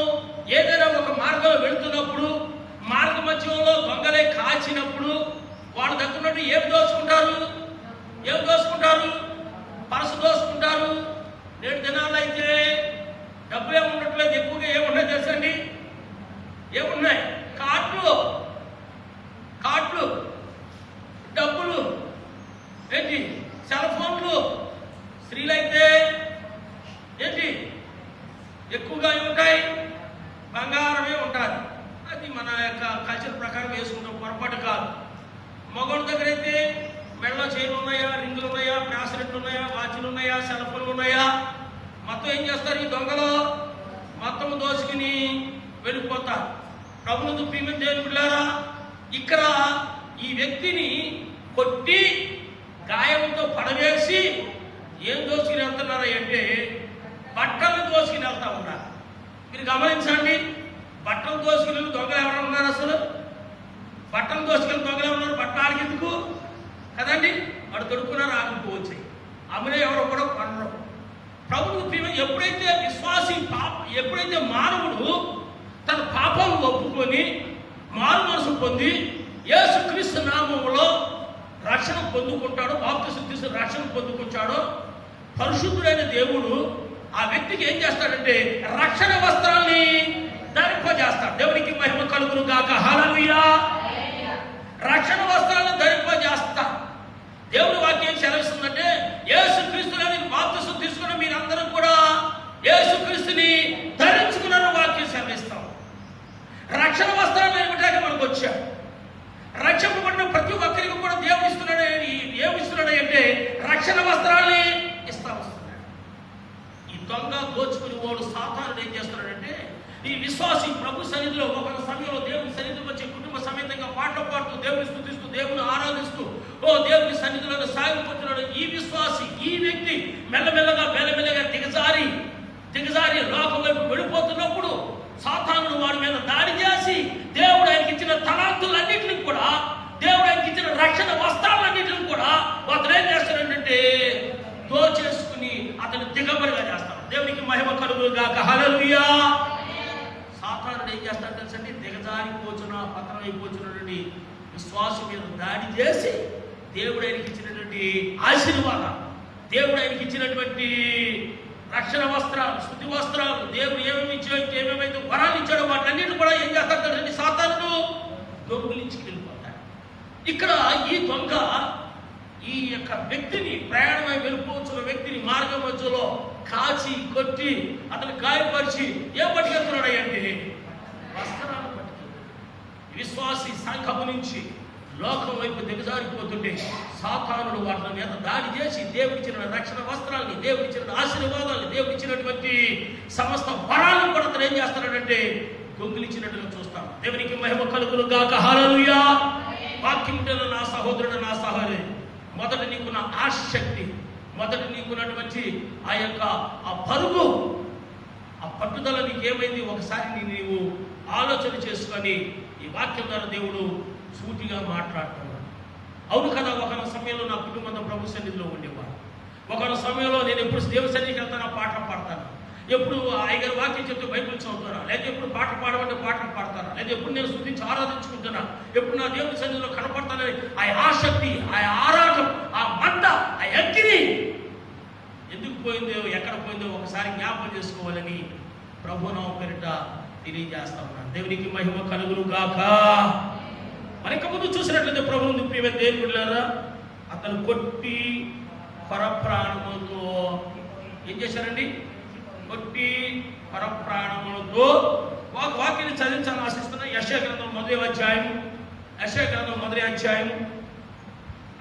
ఏదైనా ఒక మార్గంలో వెళుతున్నప్పుడు మార్గ మధ్యంలో దొంగలే కాచినప్పుడు వాళ్ళు దగ్గర ఏం దోచుకుంటారు? పరసు దోచుకుంటారు. నేటి దినాలు అయితే డబ్బులు ఏముండట్లేదు, ఎక్కువగా ఏమున్నాయి తెలుసండి? ఏమున్నాయి? కార్డులు, డబ్బులు, ఏంటి సెల్ ఫోన్లు. స్త్రీలైతే ఏంటి ఎక్కువగా ఉంటాయి? బంగారమే ఉంటుంది. అది మన యొక్క కల్చర్ ప్రకారం వేసుకుంటాం, పొరపాటు కాదు. మగవాడి దగ్గర అయితే మెడలో చైన్లు ఉన్నాయా, రింగులు ఉన్నాయా, బ్రాస్లెట్లు ఉన్నాయా, వాచ్లు ఉన్నాయా, సెల్ ఫోన్లు ఉన్నాయా, మొత్తం ఏం చేస్తారు ఈ దొంగలు? మొత్తం దోచుకుని వెళ్ళిపోతారు. ప్రభునందు ప్రియమైన దేవుని బిడ్డలారా, ఇక్కడ ఈ వ్యక్తిని కొట్టి గాయంతో పడవేసి ఏం దోచుకుని వెళ్తున్నారు అంటే బట్టలు దోచుకుని వెళ్తా ఉన్నారు. మీరు గమనించండి, బట్టలు దోచుకుని దొంగలు ఎవరైనా ఉన్నారు? అసలు బట్టలు దోచుకుని దొంగలు ఎవరున్నారు? బట్టలు ఆడికెందుకు కదండి, వాడు దొడుకున్నారు, ఆగిపోవచ్చు. అమ్మనే ఎవరో కూడా కొనరు. ప్రభుత్వ ప్రేమ ఎప్పుడైతే విశ్వాసి ఎప్పుడైతే మానవుడు తన పాపాలను ఒప్పుకొని మారు మనసు పొంది యేసుక్రీస్తు నామములో రక్షణ పొందుకుంటాడో, బాప్తిసం తీసుకుని రక్షణ పొందుకుంటాడో, పరిశుద్ధుడైన దేవుడు ఆ వ్యక్తికి ఏం చేస్తాడంటే రక్షణ వస్త్రాన్ని ధరింపజేస్తాడు. దేవునికి మహిమ కలుగును గాక, హల్లెలూయా. రక్షణ వస్త్రాలను ధరింపజేస్తా. దేవుని వాక్యం సెలవిస్తుందంటే యేసుక్రీస్తుని బాప్తిసం తీసుకుని మీరందరూ కూడా యేసుక్రీస్తుని ధరించుకున్న వాక్యం సెలవిస్తాం. రక్షణ వస్త్రాలు ఏమిటాక మనకు వచ్చాడు. రక్షింపబడిన ప్రతి ఒక్కరికి దేవుని స్తుతిస్తూ, దేవుని ఆరాధిస్తూ, దేవుని సన్నిధిలో సాగిపోతున్నాడు ఈ విశ్వాసి, ఈ వ్యక్తి మెల్లమెల్లగా దిగజారి లోకం వైపు వెళ్ళిపోతున్నప్పుడు సాతానుడు వాడి మీద దాడి చేసి దేవుడు ఆయనకి ఇచ్చిన తలాంతులన్నింటినీ కూడా, దేవుడు ఆయనకి ఇచ్చిన రక్షణ వస్త్రాలన్నింటినీ కూడా అతను ఏం చేస్తాడంటే దోచేసుకుని అతను దిగబడిగా చేస్తాడు. దేవునికి మహిమ కలుగును గాక. హల్లెలూయా. సాతానుడు ఏం చేస్తాడు తెలుసండి? దిగజారిపోచున్న పతనం అయిపోతున్నటువంటి విశ్వాసం మీద దాడి చేసి దేవుడు ఆయనకి ఇచ్చినటువంటి ఆశీర్వాదాలు, దేవుడు ఆయనకి ఇచ్చినటువంటి రక్షణ వస్త్రాలు, శుద్ధి వస్త్రాలు, దేవుడు ఏమేమైతే వరాలు ఇచ్చాడో వాటన్నిటిని కూడా ఏం చేస్తాడు? సాతానుడు దొంగిలించి వెళ్ళిపోతాడు. ఇక్కడ ఈ దొంగ ఈ యొక్క వ్యక్తిని, ప్రయాణమై వెళ్ళిపోతున్న వ్యక్తిని మార్గం మధ్యలో కాచి కొట్టి అతను గాయపరిచి ఏం పట్టుకెళ్తున్నాడు అంటే వస్త్రాలు పట్టుకెళ్తాడు. విశ్వాసి సంఘము నుంచి లోకం వైపు దిగజారిపోతుంటే సాతానుడు వాటి మీద దాడి చేసి దేవుడిచ్చిన రక్షణ వస్త్రాలని, దేవుడిచ్చిన ఆశీర్వాదాలని, దేవుడిచ్చినటువంటి సమస్త వరాలను కూడా అతను ఏం చేస్తున్నాడంటే దొంగిలించినట్టుగా చూస్తాం. దేవునికి మహిమ కలుగును గాక. హల్లెలూయా. వాక్యం నా సహోదరుడు, నా సహోదరి, మొదట నీకున్న ఆసక్తి, మొదట నీకున్నటువంటి ఆ యొక్క ఆ పరుగు, ఆ పట్టుదల నీకేమైంది? ఒకసారి నీవు ఆలోచన చేసుకొని ఈ వాక్యం ద్వారా దేవుడు సూటిగా మాట్లాడుతున్నాడు. అవును కదా, ఒకనొక సమయంలో నా కుటుంబంతో ప్రభు సన్నిధిలో ఉండేవాడు. ఒకనొక సమయంలో నేను ఎప్పుడు దేవుని సన్నిధికి వెళ్తాను, పాటలు పాడతాను, ఎప్పుడు ఐగారు వాక్యం చెప్తే బైబిల్ చదువుతారా, లేదా ఎప్పుడు పాటలు పాడమంటే పాటలు పాడతాను, లేదా ఎప్పుడు నేను స్తుతించి ఆరాధించుకుంటున్నా, ఎప్పుడు నా దేవుని సన్నిధిలో కనపడతానని ఆ ఆసక్తి, ఆ ఆరాటం, ఆ మంట, ఆ అగ్ని ఎందుకు పోయిందో, ఎక్కడ పోయిందో ఒకసారి జ్ఞాపకం చేసుకోవాలని ప్రభునామం పేరిట తెలియజేస్తా ఉన్నాను. దేవునికి మహిమ కలుగును గాక. మనక ముందు చూసినట్లయితే ప్రభువుని ప్రియ దేవుళ్ళారా, అతను కొట్టి పరప్రాణములతో ఏం చేశారండి? కొట్టి పరప్రాణములతో వాక్యాన్ని చదివించాలని ఆశిస్తున్నా. యెషయా గ్రంథం మొదటి అధ్యాయం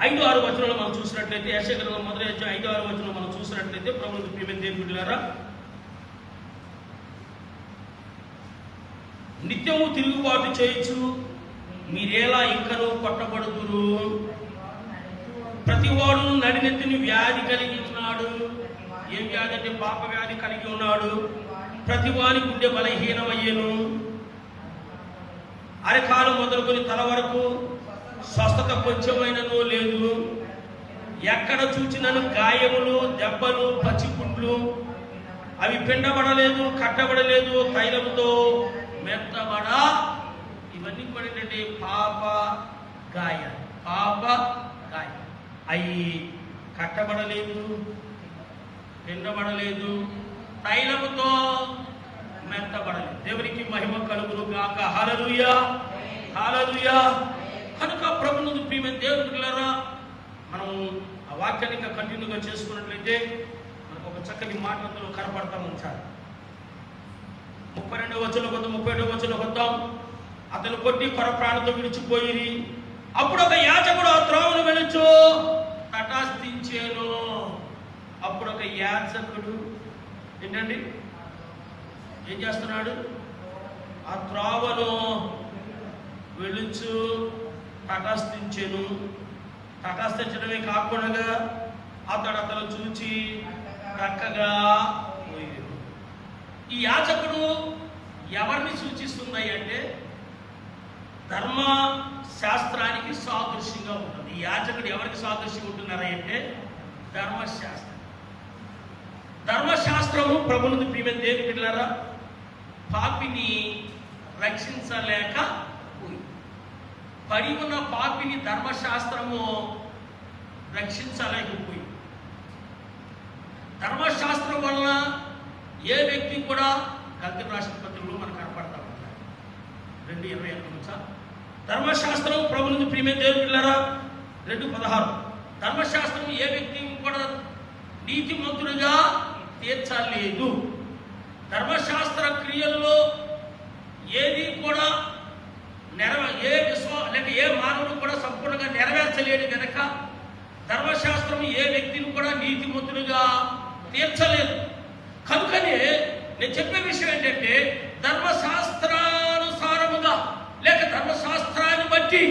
5-6 వచనాలు మనం చూసినట్లయితే, యెషయా గ్రంథం మొదటి అధ్యాయం 5-6 వచనాలు మనం చూసినట్లయితే ప్రభువుని ప్రియ దేవుళ్ళారా, నిత్యము తిరుగుబాటు చేయొచ్చు, మీరేలా ఇంకనూ కొట్టబడుదురు, ప్రతివాడు నడినెత్తిని వ్యాధి కలిగి ఉన్నాడు. ఏం వ్యాధి అంటే పాప వ్యాధి కలిగి ఉన్నాడు. ప్రతివాని గుండె బలహీనమయ్యేను, అరకాలు మొదలుకొని తల వరకు స్వస్థత కొంచెమైనను లేదు. ఎక్కడ చూచినను గాయములు, దెబ్బలు, పచ్చిపుండ్లు, అవి పిండబడలేదు, కట్టబడలేదు, తైలముతో మెత్తబడ. ఇవన్నీ కూడా ఏంటంటే పాప గాయాలు. అవి కట్టబడలేదు, పిండబడలేదు, తైలముతో మెత్తబడలేదు. దేవునికి మహిమ కలుగును గాక. హల్లెలూయా. హల్లెలూయా. కనుక ప్రభువునందు ప్రియమైన దేవుని బిడ్డలారా, మనం ఆ వాక్యాన్ని ఇంకా కంటిన్యూగా చేసుకున్నట్లయితే మనకు ఒక చక్కటి మాటలతో కనపడతా ఉంచాలి. 32వ వచనం కొందాం, 37వ వచనం కొందాం. అతను కొట్టి పరప్రాణంతో విడిచిపోయి, అప్పుడు ఒక యాజకుడు ఆ త్రోవను వెలుచు తటస్థించేను. అప్పుడు ఒక యాజకుడు ఏంటండి ఏం చేస్తున్నాడు? ఆ త్రోవను వెలుచు తటస్థించెను. తటస్థించడమే కాకుండా అతను చూచి చక్కగా పోయాడు. ఈ యాజకుడు ఎవరిని సూచిస్తుంది అంటే ధర్మ శాస్త్రానికి సాదృశ్యంగా ఉంటుంది. ఈ యాజకుడు ఎవరికి సాదృశ్యంగా ఉంటున్నారా అంటే ధర్మశాస్త్రం. ధర్మశాస్త్రము ప్రభువుని ప్రియమైన దేవుని బిడ్డలారా, పాపిని రక్షించలేక పడి ఉన్న పాపిని ధర్మశాస్త్రము రక్షించలేకపోయింది. ధర్మశాస్త్రం వలన ఏ వ్యక్తి కూడా గల్తీ రాసిన పత్రికలో మనకు కనపడతా ఉంటారు. 2:28 ధర్మశాస్త్రం ప్రభువుని ప్రియమైన దేవుని బిడ్డలారా 2:16 ధర్మశాస్త్రం ఏ వ్యక్తి కూడా నీతిమంతుడుగా తీర్చలేదు. ధర్మశాస్త్ర క్రియల్లో ఏది కూడా ఏ మానవుడు కూడా సంపూర్ణంగా నెరవేర్చలేడు కనుక ధర్మశాస్త్రం ఏ వ్యక్తిని కూడా నీతిమంతుడుగా తీర్చలేదు. కనుకనే నేను చెప్పే విషయం ఏంటంటే ధర్మశాస్త్రానుసారముగా లేక ధర్మశాస్త్రాన్ని బట్టి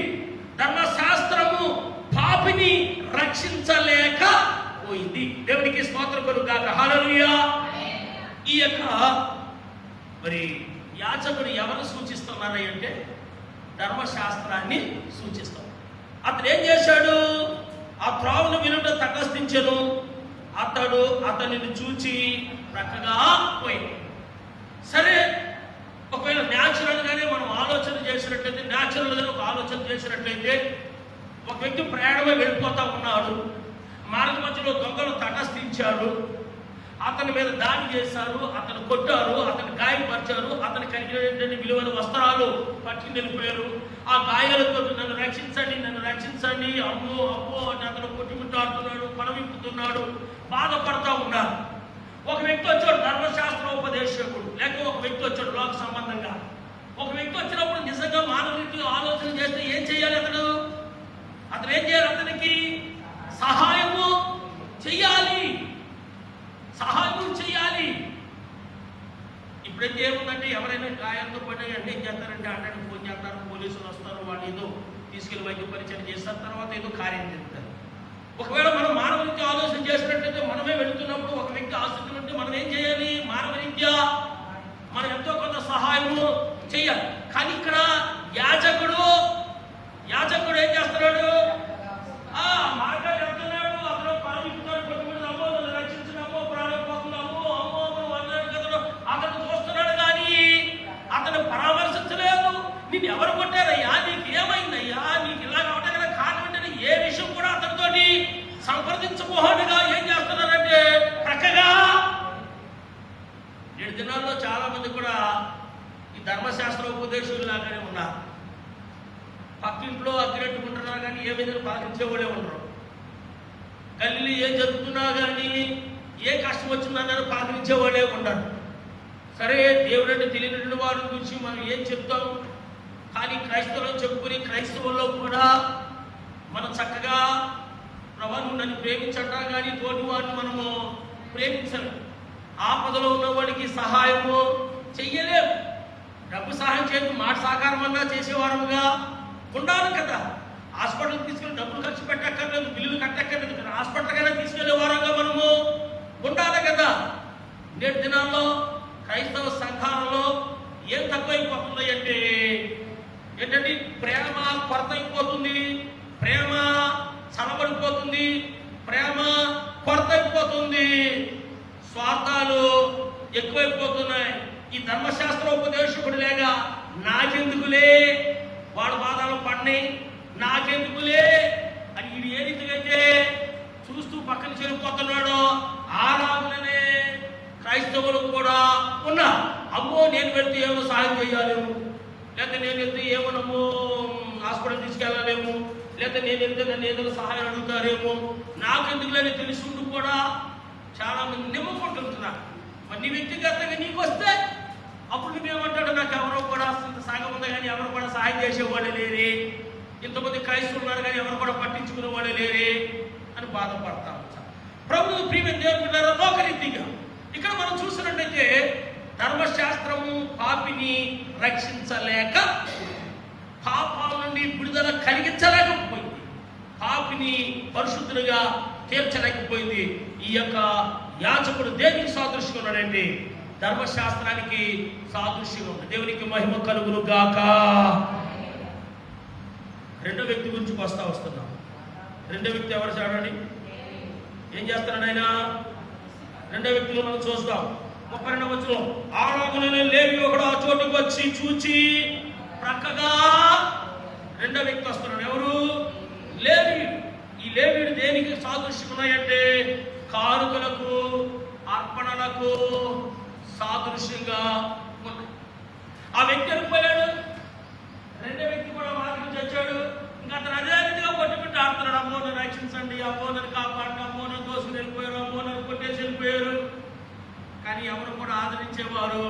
రక్షించలేక పోయింది. దేవునికి స్తోత్రం కలుగుగాక. హల్లెలూయా. ఈ యొక్క మరి యాజకుడు ఎవరు సూచిస్తున్నారు అంటే ధర్మశాస్త్రాన్ని సూచిస్తాం. అతను ఏం చేశాడు? ఆ త్రావును వినుట తటస్థించెను. అతనిని చూచి ప్రక్కగా పోయింది. సరే, ఒకవేళ న్యాచురల్గానే మనం ఆలోచన చేసినట్లయితే, న్యాచురల్గానే ఒక ఆలోచన చేసినట్లయితే, ఒక వ్యక్తి ప్రయాణమే వెళ్ళిపోతా ఉన్నాడు, మార్గ మధ్యలో దొంగలు తటస్థించాడు, అతని మీద దాడి చేశారు, అతను కొట్టారు, అతను గాయపరిచారు, అతను కలిగినటువంటి విలువైన వస్త్రాలు పట్టుకుని వెళ్ళిపోయారు. ఆ గాయాలతో నన్ను రక్షించండి, నన్ను రక్షించండి, అమ్మో అమ్మో అని అతను కొట్టుమిట్టాడుతున్నాడు, కొనవిప్పుతున్నాడు, బాధపడతా ఉన్నాడు. ఒక వ్యక్తి వచ్చాడు ధర్మశాస్త్రోపదేశకుడు, లేక ఒక వ్యక్తి వచ్చాడు లోక సంబంధంగా. ఒక వ్యక్తి వచ్చినప్పుడు నిజంగా మానవునికి ఆలోచన చేస్తే ఏం చేయాలి? అతను ఏం చేయాలి? అతనికి సహాయము చెయ్యాలి, సహాయం చేయాలి. ఇప్పుడైతే ఏముందంటే, ఎవరైనా గాయంతో పడి అంటే ఏం చేస్తారంటే అంటే ఫోన్ చేస్తారు, పోలీసులు వస్తారు, వాళ్ళు ఏదో తీసుకెళ్లి వైద్య పరిచయం చేస్తారు, తర్వాత ఏదో కార్యం చేస్తారు. ఒకవేళ మనం మానవరీత్యా ఆలోచన చేసినట్లయితే, మనమే వెళుతున్నప్పుడు ఒక వ్యక్తి ఆసక్తి ఉంటే మనం ఏం చేయాలి? మానవరీత్యా మనం ఎంతో కొంత సహాయము చెయ్యాలి. కానీ ఇక్కడ యాజకుడు ఏం చేస్తున్నాడు? మార్గాలు వెళ్తున్నాడు, అతను పరమిస్తున్నాడు, కొట్టుకుంటున్నాము, నన్ను రక్షించినాము, ప్రాణం పోతున్నాము, అమ్మో అన్నాడు. అతను చూస్తున్నాడు కానీ అతను పరామర్శించలేదు. నిన్ను ఎవరు కొట్టారయ్యా, నీకు ఏమైందయ్యా, నీకు ఇలా కావటం కదా కారణం అంటే ఏ విషయం కూడా అతనితోటి సంప్రదించబోహాడుగా ఏం చేస్తున్నారంటే ప్రక్కగా. 7 దినాల్లో చాలా మంది కూడా ఈ ధర్మశాస్త్ర ఉపదేశులు లాగానే ఉన్నారు. పక్కింట్లో అగ్గిరెట్టుకుంటున్నారు కానీ ఏ విధంగా పాటించేవాళ్ళే ఉండరు. గల్లీలో ఏం జరుగుతున్నా కానీ, ఏ కష్టం వచ్చిందన్నారు పాటించేవాళ్ళే ఉండరు. సరే, దేవుడంటే తెలియని వారి గురించి మనం ఏం చెప్తాం? కానీ క్రైస్తవులు చెప్పుకుని క్రైస్తవుల్లో కూడా మనం చక్కగా ప్రభువును నన్ను ప్రేమించటా కానీ తోటి వారిని మనము ప్రేమించలేము. ఆపదలో ఉన్నవాడికి సహాయము చెయ్యలేము. డబ్బు సహాయం చేయడం మాట సాకారమంగా చేసేవారముగా ఉండాలి కదా. హాస్పిటల్కి తీసుకెళ్ళి డబ్బులు ఖర్చు పెట్టక్కర్లేదు, బిల్లులు కట్టక్కర్లేదు కదా, హాస్పిటల్కైనా తీసుకెళ్లేవారంగా మనము ఉండాలి కదా. 7 దినాల్లో క్రైస్తవ సంఘాలలో ఏం తక్కువైపోతుంది అంటే ఏంటంటే ప్రేమ కొరత అయిపోతుంది, ప్రేమ చలబడిపోతుంది, ప్రేమ కొరత అయిపోతుంది, స్వార్థాలు ఎక్కువైపోతున్నాయి. ఈ ధర్మశాస్త్రోపదేశకుడు లేక నాకెందుకులే, వాడు బాధలు పడినాయి, నాకెందుకులే అని ఇది ఏ రీతికైతే చూస్తూ పక్కన చెరిపోతున్నాడో ఆరాధననే క్రైస్తవులు కూడా ఉన్నా. అమ్మో నేను వెళ్తే ఏమో సహాయం చేయాలేము, లేకపోతే నేను వెళ్తే ఏమనము హాస్పిటల్ తీసుకెళ్ళలేము, లేకపోతే నేను వెళ్తే నన్ను ఏదైనా సహాయం అడుగుతారేమో, నాకెందుకులేని తెలుసుకుంటూ కూడా చాలా మంది నిమ్మకుంటున్నారు. మరి నీ వ్యక్తిగతంగా నీకు వస్తే అప్పుడు నువ్వేమంటాడు? నాకు ఎవరో కూడా సాగం ఉంది కానీ ఎవరు కూడా సహాయం చేసేవాళ్ళే లేరే, ఇంతమంది క్రైస్తవులు ఉన్నారు కానీ ఎవరు కూడా పట్టించుకునే వాళ్ళే లేరే అని బాధపడతా ఉంటారు. ప్రభువు ప్రియమైన దేవుని లోకరీతిగా ఇక్కడ మనం చూసినట్టయితే ధర్మశాస్త్రము పాపిని రక్షించలేక, పాపాల నుండి విడుదల కలిగించలేకపోయింది, పాపిని పరిశుద్ధులుగా తీర్చలేకపోయింది. ఈ యొక్క యాజకుడు దేనికి సాదృశ్యంగా ఉన్నాడండి? ధర్మశాస్త్రానికి సాదృశ్యంగా ఉంది. దేవునికి మహిమ కలుగును గాక. రెండో వ్యక్తి గురించి వస్తున్నాం. రెండో వ్యక్తి ఎవరు చూడండి, ఏం చేస్తున్నాడు ఆయన? రెండో వ్యక్తిలో మనం చూస్తాం. 32వ వచనం, ఆరాధనలో లేవి ఒకడు ఆ చోటుకు వచ్చి చూచి ప్రక్కగా. రెండో వ్యక్తి వస్తున్నాడు. ఎవరు? లేవీయుడు. ఈ లేవీయుడు దేనికి సాదృశ్యం ఉన్నాయంటే కానుకలకు, అర్పణలకు సాదృశ్యంగా ఉన్నాయి. ఆ వ్యక్తి వెళ్ళిపోయాడు, రెండో వ్యక్తి కూడా మార్గం చచ్చాడు. ఇంకా అతను అదే రీతిగా కొట్టుకుంటూ ఆడుతున్నాడు. అమ్మో నన్ను రక్షించండి, అమ్మో నన్ను కాపాడండి, అమ్మో నన్ను దోసుకుని వెళ్ళిపోయారు, అమ్మో నన్ను కొట్టేసి వెళ్ళిపోయారు. కానీ ఎవరు కూడా ఆదరించేవారు?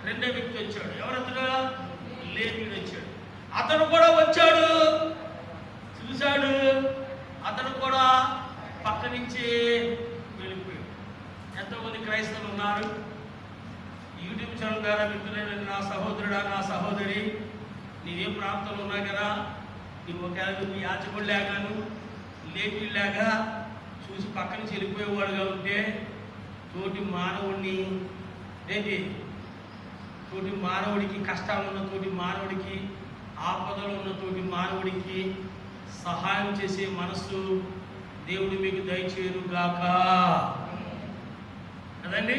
రెండో వ్యక్తి వచ్చాడు. ఎవరతను? లేవీయుడు వచ్చాడు. అతను కూడా వచ్చాడు, చూశాడు, అతను కూడా పక్క నుంచి వెళ్ళిపోయాడు. ఎంతోమంది క్రైస్తవులు ఉన్నారు. యూట్యూబ్ ఛానల్ ద్వారా మిత్రులైన నా సహోదరుడా, నా సహోదరి, నీవే ప్రాంతంలో ఉన్నా కదా, నువ్వు ఒకవేళ నువ్వు యాచకుడు లేగాను, లేవీలాగా చూసి పక్కన చెల్లిపోయేవాడుగా ఉంటే తోటి మానవుడిని తోటి మానవుడికి కష్టాలు ఉన్న తోటి మానవుడికి ఆపదలు ఉన్న తోటి మానవుడికి సహాయం చేసే మనస్సు దేవుడు మీకు దయచేయుగాక కదండి.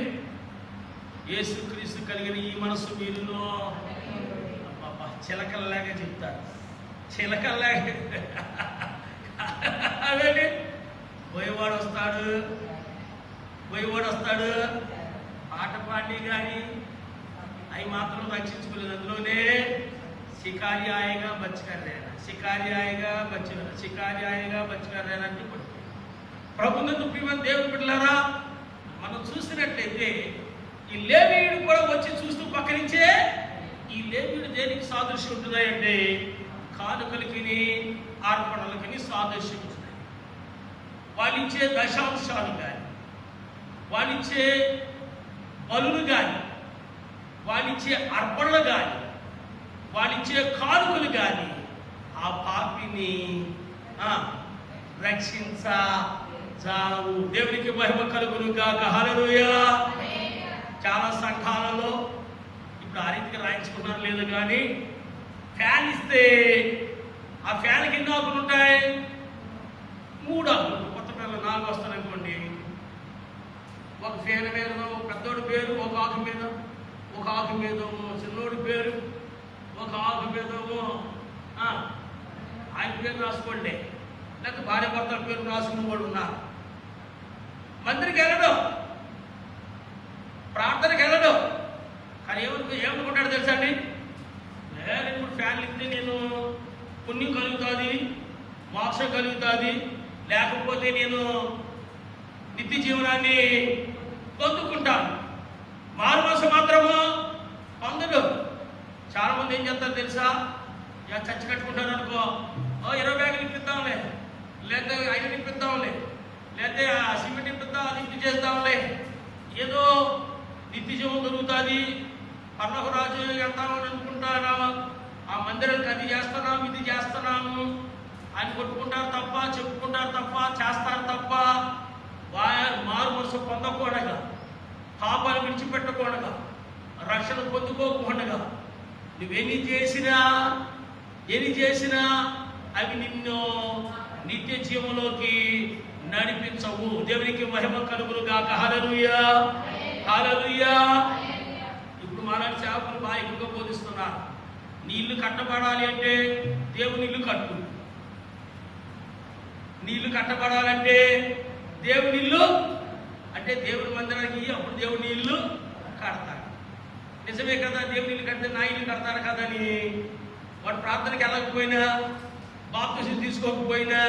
యేసుక్రీస్తు కలిగిన ఈ మనస్సు మీరులో చిలకల్లాగా చెప్తారు, చిలకల్లాగా అదండి. పోయేవాడు వస్తాడు పాట పాడి కానీ అవి మాత్రం రక్షించుకోలేదు. అందులోనే షికారియాయగా బచ్చికర్రేనా అంటే ప్రభునందు ప్రియమైన దేవుని బిడ్డలారా, మనం చూసినట్లయితే ఈ లేవీయుడు కూడా వచ్చి చూస్తూ పక్కనించే ఈ లేవీయుడు దేనికి సాదృశ్యం ఉంటున్నాయంటే కానుకలకి అర్పణలకి సాదృశ్యం ఉంటున్నాయి. వాళ్ళిచ్చే దశాంశాలు కానీ, వాళ్ళిచ్చే బలులు కానీ, వాళ్ళిచ్చే అర్పణలు కానీ, వాళ్ళిచ్చే కానుకలు కానీ ఆ పాపిని రక్షించజాలవు. దేవునికి మహిమ కలుగును గాక. హల్లెలూయా. చాలా సంఘాలలో ఇప్పుడు ఆ రీతిగా రాయించుకున్నారు లేదు కానీ ఫ్యాన్ ఇస్తే ఆ ఫ్యాన్కి ఎన్ని ఆకులు ఉంటాయి? 3 ఆకులు. కొత్త పిల్లలు 4 వస్తారనుకోండి, ఒక ఫ్యాన్ మీద పెద్దోడి పేరు ఒక ఆకు మీద, ఒక ఆకు మీద చిన్నోడి పేరు, ఒక ఆకు మీద ఆయన పేరు రాసుకోండి, లేకపోతే భార్య భర్తల పేరు రాసుకున్న వాళ్ళు ఉన్నారు. మందిరికి వెళ్ళడం, ప్రార్థనకి వెళ్ళడం, కానీ ఏమనుకుంటాడు తెలుసా అండి? నేను ఫ్యాన్లు ఇస్తే నేను పుణ్యం కలుగుతుంది, మోక్షం కలుగుతుంది, లేకపోతే నేను నిత్య జీవనాన్ని పొందుకుంటాను. మారుమనసు మాత్రము పొందడు. చాలా మంది ఏం చేస్తారు తెలుసా? చచ్చి కట్టుకుంటారు అనుకో, 20 బ్యాగులు ఇప్పిద్దాంలే, లేకపోతే 5 ఇప్పిద్దాంలే, లేకపోతే సిమెంట్ ఇప్పిద్దాం, అది ఇప్పి చేద్దాంలే, ఏదో నిత్య జీవం దొరుకుతుంది, పర్లకు రాజు వెళ్తామని అనుకుంటారా, ఆ మందిరానికి అది చేస్తున్నాము ఇది చేస్తున్నాము అని కొట్టుకుంటారు తప్ప, చెప్పుకుంటారు తప్ప, చేస్తారు తప్ప, మారు మనసు పొందకూడగా, పాపాలు విడిచిపెట్టకూడగా, రక్షణ పొందుకోకుండా నువ్వెన్ని చేసినా అవి నిన్ను నిత్య జీవంలోకి నడిపించవు. దేవునికి మహిమ కలుగును గాక. హల్లెలూయా, హల్లెలూయా. ఇప్పుడు మాలాంటి సేవకులు బాగా ఎక్కువగా బోధిస్తున్నారు. నీ ఇల్లు కట్టబడాలి అంటే దేవుని ఇల్లు కట్టు, నీ ఇల్లు కట్టబడాలంటే దేవుని ఇల్లు అంటే దేవుని మందిరానికి అప్పుడు దేవుని ఇల్లు కడతారు. నిజమే కదా, దేవుని ఇల్లు కడితే నా ఇల్లు కడతారు కదని వాడు ప్రార్థనకి వెళ్ళకపోయినా, బాప్తిసం తీసుకోకపోయినా,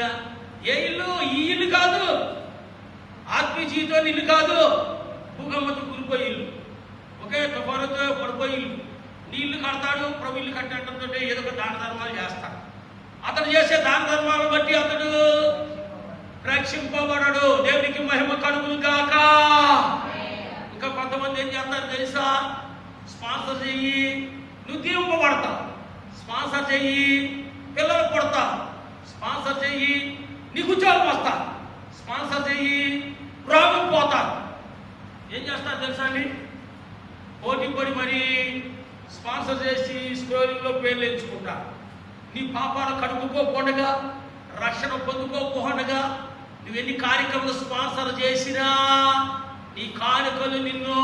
ఏ ఇల్లు ఈ ఇల్లు కాదు, ఆత్మీయ జీవితం ఇల్లు కాదు, భూగమ్మతో కూలిపోయి ఇల్లు, ఒకే తుఫానుతో పడిపోయి ఇల్లు. నీ ఇల్లు కడతాడు, ప్రభు ఇల్లు కట్టడంతో ఏదో ఒక దాన ధర్మాలు చేస్తాడు. అతడు చేసే దాన ధర్మాలను బట్టి అతడు రక్షింపబడడు. దేవునికి మహిమ కలుగును గాక. ఇంకా కొంతమంది ఏం చేస్తారు తెలుసా? స్పాన్సర్ చెయ్యి, నువ్వు దీవింపబడతావు. స్పాన్సర్ చెయ్యి, పిల్లలు పుడతా. స్పాన్సర్ చెయ్యి, నీకు ఉద్యోగం వస్తా. స్పాన్సర్ చెయ్యి, రోగం పోతా. ఏం చేస్తారు తెలుసా అండి? పోటీ పడి మరి స్పాన్సర్ చేసి స్క్రోలింగ్లో పేర్లు ఎంచుకుంటా. నీ పాపాలు కడుపుకోకుండా, రక్షణ పొందుకోకుండా, నువ్వెన్ని కార్యక్రమాలు స్పాన్సర్ చేసినా నీ కానుకలు నిన్ను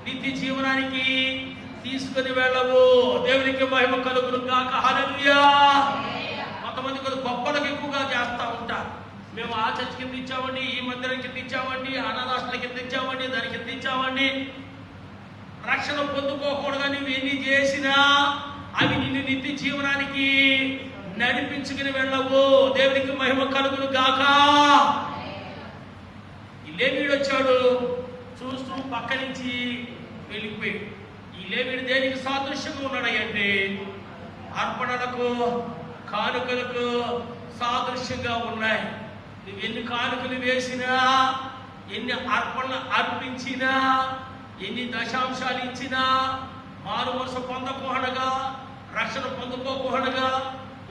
నిత్య జీవనానికి తీసుకుని వెళ్ళవు. దేవునికి మహిమ కలుగును గాక. హల్లెలూయా. కొంతమంది గొప్పలకు ఎక్కువగా చేస్తూ ఉంటారు. మేము ఆ చర్చ్ కింద ఇచ్చామండి, ఈ మందిరం కింద ఇచ్చామండి, అనాథాశ్రమ కింద ఇచ్చామండి, దాని కింద ఇచ్చామండి. రక్షణ పొందుకోకూడగా నువ్వు ఎన్ని చేసినా అవి నిన్ను నిత్య జీవనానికి నడిపించుకుని వెళ్ళవు. దేవునికి మహిమ కలుగును గాక. ఈ లేవీడు వచ్చాడు, చూస్తూ పక్క నుంచి వెళ్ళిపోయాడు. ఈ లేవీడు దేనికి సాదృశ్యంగా ఉన్నాడంటే అర్పణలకు, కానుకలకు సాదృశ్యంగా ఉన్నాయి. నువ్వు ఎన్ని కానుకలు వేసినా, ఎన్ని అర్పణలు అర్పించినా, ఎన్ని దశాంశాలు ఇచ్చినా, మారు మనసు పొందకూడగా, రక్షణ పొందుకోకూడగా,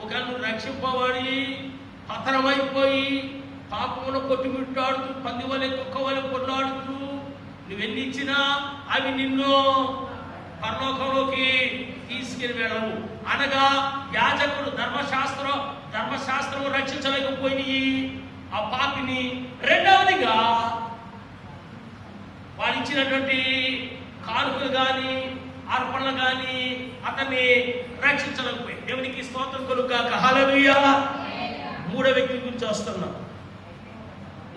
ఒకవేళ నువ్వు రక్షింపబడి పతనమైపోయి పాపమును కొట్టుమిట్టాడుతూ పంది వలె కుక్క వలె కొట్లాడుతూ నువ్వెన్ని ఇచ్చినా అవి నిన్ను పరలోకంలోకి తీసుకెళ్ళి వెళ్ళవు. అనగా యాజకుడు ధర్మశాస్త్రం రక్షించలేకపోయి ఆ పాపిని. రెండవదిగా వాళ్ళు ఇచ్చినటువంటి కానుకలు కానీ అర్పణలు కానీ అతన్ని రక్షించలేకపోయి. దేవునికి స్తోత్రం కలుగుగాక. హల్లెలూయా. మూడో వ్యక్తి గురించి వస్తున్నాం.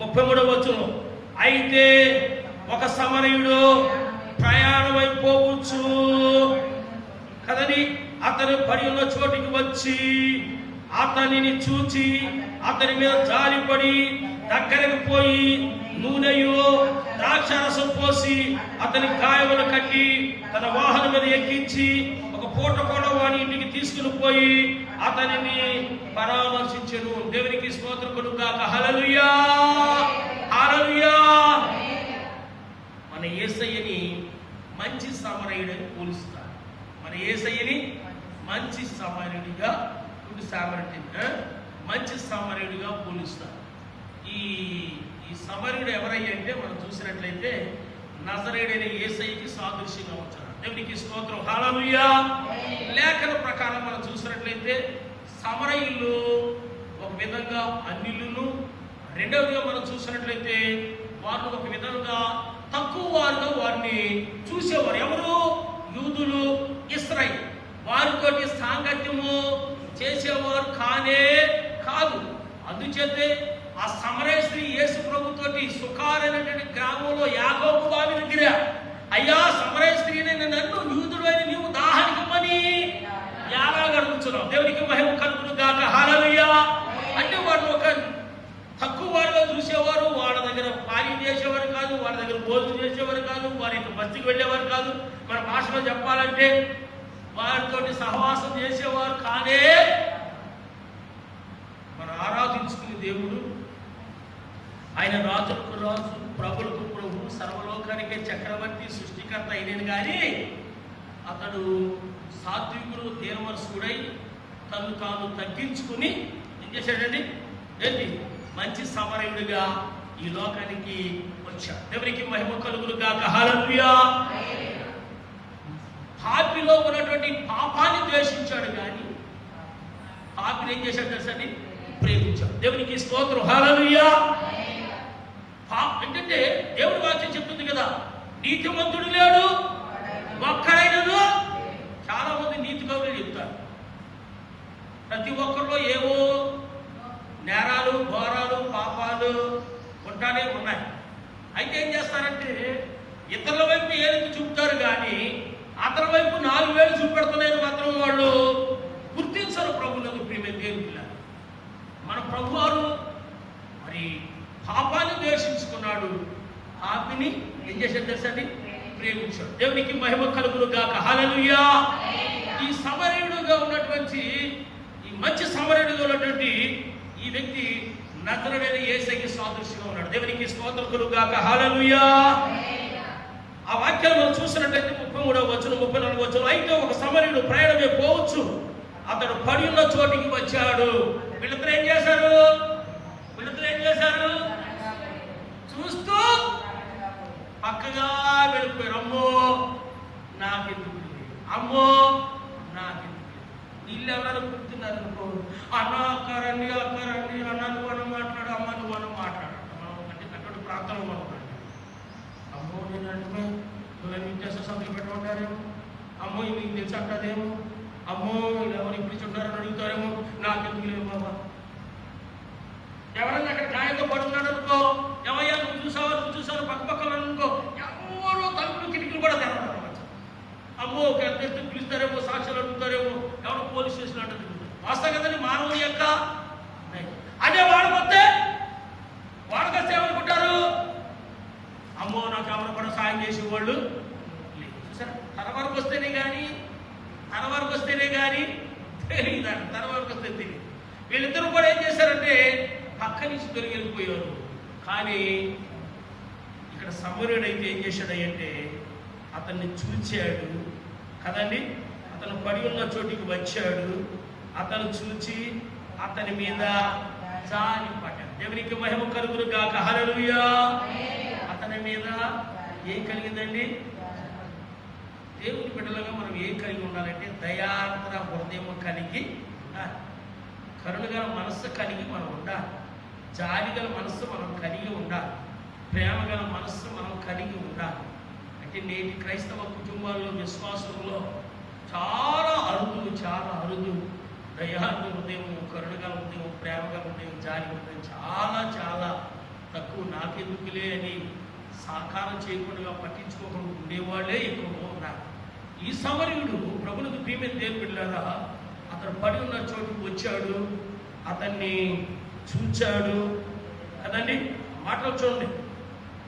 33వ వచనం. అయితే ఒక సమరయుడు ప్రయాణమైపోవచ్చు కదని అతను పడి ఉన్న చోటికి వచ్చి అతనిని చూచి అతని మీద జారిపడి దగ్గరకు పోయి నూనెయు ద్రాక్షారసం పోసి అతని గాయమును కట్టి తన వాహనం మీద ఎక్కించి ఒక పూట కూడా వాని ఇంటికి తీసుకుని పోయి అతనిని పరామర్శించెను. దేవునికి స్తోత్రం కలుగుగాక. హల్లెలూయా. హల్లెలూయా. మన యేసయ్యని మంచి సమరయుడని పోలుస్తారు. మన యేసయ్యని మంచి సమరయుడిగా మంచి సమరయుడిగా పోలుస్తారు. ఈ సమరయుడు ఎవరయ్య అంటే మనం చూసినట్లయితే నజరేయుడైన యేసయ్యకి సాదృశ్యంగా ఉంచారు. దేవునికి స్తోత్రం. హల్లెలూయా. లేఖన ప్రకారం మనం చూసినట్లయితే సమరయులు ఒక విధంగా అన్యులను, రెండవదిగా మనం చూసినట్లయితే వారు ఒక విధంగా తక్కువ వారుగా వారిని చూసేవారు. ఎవరు? యూదులు, ఇశ్రాయేలు. వారితోటి సాంగత్యము చేసేవారు కానే కాదు. అందుచేతే ఆ సమరయ స్త్రీ యేసు ప్రభుతోటి సుఖారైనటువంటి గ్రామంలో యాకోబు బావి దగ్గర, అయ్యా సమరయ స్త్రీని నన్ను యూదుడు అయిన నీవు దాహానికమ్మని ఎలా గడుపుతున్నావు. దేవునికి మహిమ కలుగును గాక. హల్లెలూయా. అంటే వాడు ఒక తక్కువ వారిగా చూసేవారు. వాళ్ళ దగ్గర పాలన చేసేవారు కాదు, వాళ్ళ దగ్గర భోజనం చేసేవారు కాదు, వారి యొక్క బస్తికి వెళ్ళేవారు కాదు. మన భాషలో చెప్పాలంటే వారితోటి సహవాసం చేసేవారు కాదే. మనం ఆరాధించుకునే దేవుడు ఆయన రాజులకు రాజు, ప్రభులకు ప్రభు, సర్వలోకానికే చక్రవర్తి, సృష్టికర్త అయినది. కానీ అతడు సాత్వికుడు, దీనమనస్కుడై తను తాను తగ్గించుకుని ఏం చేశాడండి? ఏంటి? మంచి సమరయుడిగా ఈ లోకానికి వచ్చాడు. దేవునికి మహిమ కలుగును గాక. హల్లెలూయా. పాపిలో ఉన్నటువంటి పాపాన్ని ద్వేషించాడు కానీ పాపిని ఏం చేశాడు తెలుసండి? ప్రేమించాడు. దేవునికి స్తోత్రం. హల్లెలూయా. ఏంటంటే దేవుడి వాక్యం చెప్తుంది కదా, నీతిమంతుడు లేడు ఒక్కడైనను. చాలా మంది నీతి కవులు చెప్తారు. ప్రతి ఒక్కరిలో ఏవో నేరాలు, ఘోరాలు, పాపాలు ఉంటానే ఉన్నాయి. అయితే ఏం చేస్తారంటే ఇతరుల వైపు ఏది చూపుతారు కానీ అతని వైపు 4 వేలు చూపెడుతున్నాయని మాత్రం వాళ్ళు గుర్తించరు. ప్రభువులకు ప్రియమైన దేవుళ్ళ, మన ప్రభువారు మరి పాపాన్ని ద్వేషించుకున్నాడు, పాపిని ఏం చేశాడు తెలుసండి? ప్రేమించాడు. దేవునికి మహిమ కలుగును గాక. హల్లెలూయా. ఈ సమరయుడుగా ఉన్నటువంటి, ఈ మంచి సమరయుడుగా ఉన్నటువంటి ఈ వ్యక్తి నజరేయుడైన యేసయ్యకి సాదృశ్యంగా ఉన్నాడు. దేవునికి స్తోత్రం కలుగును గాక. హల్లెలూయా. ఆ వాక్యాలు మనం చూసినట్లయితే 33వ వచనం, 34వ వచనం. అయితే ఒక సమరయుడు ప్రయాణమే పోవచ్చు, అతడు పడి ఉన్న చోటికి వచ్చాడు. వీళ్ళిద్దరు ఏం చేశారు? చూస్తూ పక్కగా వెళ్ళిపోయారు. అమ్మో నాకెందుకు, అమ్మో నాకెందుకు. వీళ్ళు ఎవరైనా గుర్తున్నారు అనుకో, అన్నాకారండి అన్న నువ్వు మనం మాట్లాడు, అమ్మ నువ్వు మనం మాట్లాడు. అంటే అటువంటి ప్రాంతంలో మనం అమ్మో నేను అంటే నువ్వేమి చేస్తే సభలు పెట్టుకుంటారేమో, అమ్మో మీకు తెలిసి అంటారేమో, అమ్మో ఎవరు ఇప్పించుంటారని అడుగుతారేమో, నాకెందుకు లేవు బాబా. ఎవరన్నా అక్కడ గాయంతో పడుతున్నాడు అనుకో, ఏమయ్యా నువ్వు చూసావు పక్కపక్కన అనుకో, ఎవరో తలుపులు కిటికీలు కూడా తెరవడం. అమ్మో ఒక ఎందుకు పిలుస్తారేమో, సాక్ష్యాలు అడుగుతారేమో, ఎవరో పోలీస్ స్టేషన్ అంటే వాస్తా కదండి మానవుని యొక్క. అదే వాడకొస్తే ఏమనుకుంటారు? అమ్మో నాకు ఎవరు కూడా సాయం చేసేవాళ్ళు లేదు. చూసారా? తన వరకు వస్తేనే కానీ తెలియదు. వీళ్ళిద్దరూ కూడా ఏం చేశారంటే పక్క నుంచి దొరికి వెళ్ళిపోయారు. కానీ ఇక్కడ సమరయుడైతే ఏం చేశాడంటే అతన్ని చూచాడు కదండి. అతను పడి ఉన్న చోటికి వచ్చాడు. అతను చూచి అతని మీద జాలి పడ్డాడు. దేవునికి మహిమ కలుగును గాక. హల్లెలూయా. అతని మీద ఏం కలిగిందండి? దేవుని బిడ్డలుగా మనం ఏం కలిగి ఉండాలంటే దయార్ద్ర హృదయం కలిగి, కరుణగల మనస్సు కలిగి మనం ఉండాలి. జాలిగల మనస్సు మనం కలిగి ఉండాలి. ప్రేమగల మనస్సు మనం కలిగి ఉండాలి. అంటే నేటి క్రైస్తవ కుటుంబాల్లో, విశ్వాసంలో చాలా అరుదు దయార్ద్ర హృదయం, కరుణగల హృదయం, ప్రేమగల హృదయం, జాలి హృదయం చాలా చాలా తక్కువ. నాకెందుకులే అని సాకారం చేయకుండా పట్టించుకోకుండా ఉండేవాళ్ళే ఎక్కువగా ఉన్నారు. ఈ సమరయుడు ప్రభువుకు ప్రియమైన దేవుని బిడ్డలారా, అతను పడి ఉన్న చోటుకు వచ్చాడు, అతన్ని చూచాడు కదండి. మాటలు చూడండి.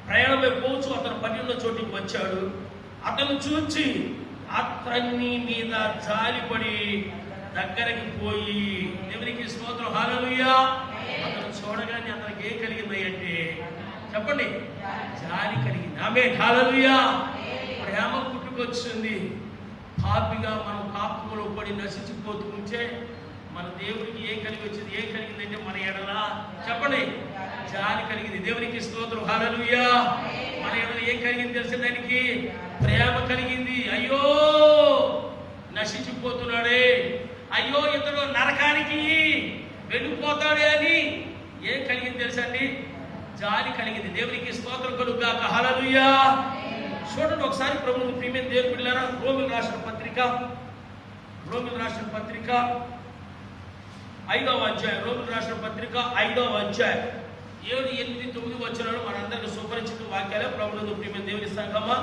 ప్రయాణం పోవచ్చు, అతను పడి ఉన్న చోటుకి వచ్చాడు, అతను చూచి అతన్ని మీద జాలిపడి దగ్గరికి పోయి, దేవునికి స్తోత్రం. హల్లెలూయా. అతను చూడగానే అతనికి ఏం కలిగింది అంటే చెప్పండి, జాలి కలిగింది. ఆమేన్. హల్లెలూయా. ప్రేమ పుట్టుకొచ్చింది. పాపిగా మనం పాపంలో పడి నశించిపోతూ ఉంటే మన దేవుడికి ఏం కలిగి వచ్చింది? ఏం కలిగిందంటే మన ఎడల చెప్పండి, జాలి కలిగింది. దేవునికి స్తోత్రం. హల్లెలూయా. మన ఎడల ఏం కలిగింది తెలిసిన దానికి? ప్రేమ కలిగింది. అయ్యో నశించిపోతున్నాడే, అయ్యో ఇతడు నరకానికి వెళ్ళిపోతాడే అని ఏం కలిగింది తెలుసండి? జాలి కలిగింది. దేవునికి స్తోత్రం కలుగుగాక. హల్లెలూయా. చూడండి ఒకసారి ప్రభువుకు ప్రియమైన దేవుని బిడ్డలారా, రోమీయులకు రాసిన పత్రిక 5వ అధ్యాయం, రోమీయులకు రాసిన పత్రిక 5వ అధ్యాయం 7, 8, 9 వచనాలు మనందరికీ సుపరిచిత వాక్యాలే. ప్రభువుకు ప్రియమైన దేవుని సంగమా,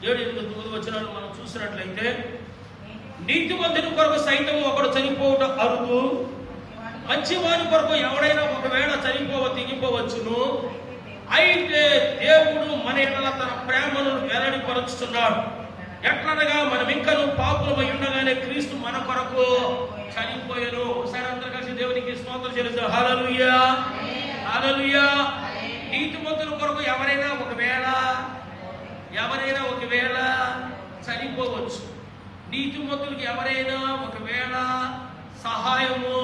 7, 8, 9 వచనాలు మనం చూసినట్లయితే, నీతిమంతుని కొరకు సైతం ఒకడు చనిపోవటం అరుదు, మంచివాని కొరకు ఎవడైనా ఒకవేళ తెగిపోవచ్చును. అయితే దేవుడు మన ఎడల తన ప్రేమను వెల్లడిపరుచుతున్నాడు. ఎట్లనగా మనం ఇంకను పాపులమై ఉండగానే క్రీస్తు మన కొరకు చనిపోయాను. ఒకసారి అందరూ కలిసి దేవునికి స్తోత్రం చెల్లిస్తాం. హల్లెలూయా. హల్లెలూయా. నీతిమంతుల కొరకు ఎవరైనా ఒకవేళ చనిపోవచ్చు. నీతిమంతులకు ఎవరైనా ఒకవేళ సహాయము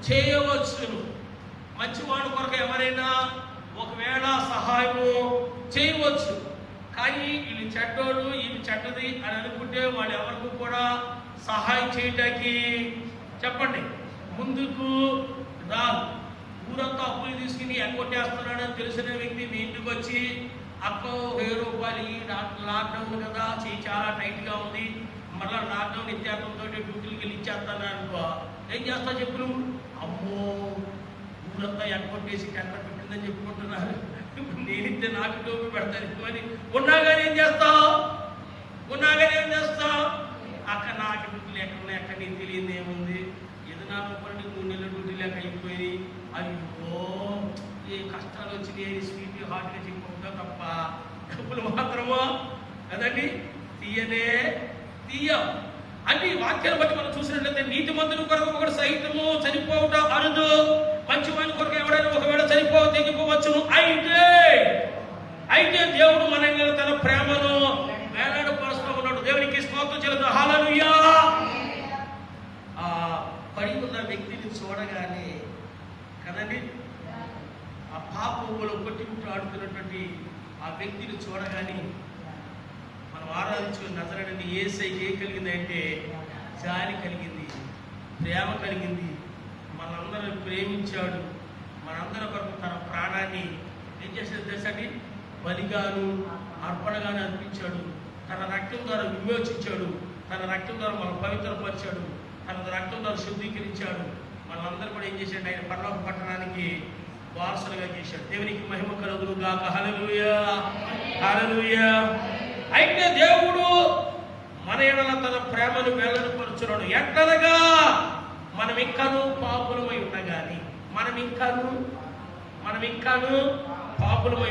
చేయవచ్చును. మంచివాడి కొరకు ఎవరైనా ఒకవేళ సహాయము చేయవచ్చు. కానీ వీళ్ళు చెడ్డోడు, ఈమె చెడ్డది అని అనుకుంటే వాళ్ళు ఎవరికి కూడా సహాయం చేయటానికి చెప్పండి ముందుకు రాదు. ఊరంతా అప్పులు తీసుకుని ఎగ్గొట్టేస్తున్నాడని తెలిసిన వ్యక్తి మీ ఇంటికి వచ్చి, అక్క 1000 రూపాయలు లాక్డౌన్ కదా, చాలా టైట్గా ఉంది, మళ్ళీ లాక్డౌన్ ఇచ్చేతంతో డ్యూటీలకి వెళ్ళి ఇచ్చేస్తాను అనుకో, ఏం చేస్తా చెప్పు నువ్వు? అమ్మో ఊరంతా ఎగ్గొట్టేసి టెండర్ పెట్టిందని చెప్పుకుంటున్నారు, ఇప్పుడు నేనిస్తే నాకు డోపు పెడతాను మరి ఉన్నాగానే ఏం చేస్తావు? అక్క నాకు డ్యూటీలు ఎక్కడున్నాయి, అక్కడ నీకు తెలియదు ఏముంది, ఏదో నా రూపాయలు 3 నెలల డ్యూటీ లేక అయిపోయి, అయ్యో ఏ కష్టాలు వచ్చినాయి, స్వీట్ హాట్గా చెప్పుకుంటా తప్ప డబ్బులు మాత్రమో కదండి తీయం. అంటే ఈ వాక్యాన్ని బట్టి మనం చూసినట్లయితే, నీతిమంతుని కొరకు ఒకడు సైతము చనిపోవటం అరుదు, మంచివాని కొరకు ఎవడైనా ఒకవేళ తెగిపోవచ్చును. అయితే దేవుడు మన తన ప్రేమను వేలాడపరుస్తూ ఉన్నాడు. దేవునికి స్తోత్రం చెల్లిద్దాం. హల్లెలూయా. ఆ పడి ఉన్న వ్యక్తిని చూడగానే కదండి, ఆ పాపంలో కొట్టుకుంటూ ఆడుతున్నటువంటి ఆ వ్యక్తిని చూడగానే మనం ఆరాధించుకుని నజరేయుడైన యేసయ్యకి ఏం కలిగింది అంటే జాలి కలిగింది, ప్రేమ కలిగింది. మనందరూ ప్రేమించాడు, మనందరి కొరకు తన ప్రాణాన్ని ఏం చేసేది తెలుసండి? బలిగాను అర్పణగాను అర్పించాడు. తన రక్తం ద్వారా విమోచించాడు, తన రక్తం ద్వారా మనం పవిత్రపరిచాడు, తన రక్తం ద్వారా శుద్ధీకరించాడు. మనందరూ కూడా ఏం చేశాడు? ఆయన పరలోక పట్టణానికి వారసులుగా చేశాడు. దేవునికి మహిమ కలుగును గాక. హల్లెలూయా. హల్లెలూయా. అయితే దేవుడు మన ఎడల తన ప్రేమను వెల్లడిపరుచున్నాడు. ఎట్లనగా మనం ఇంకాను పాపులమై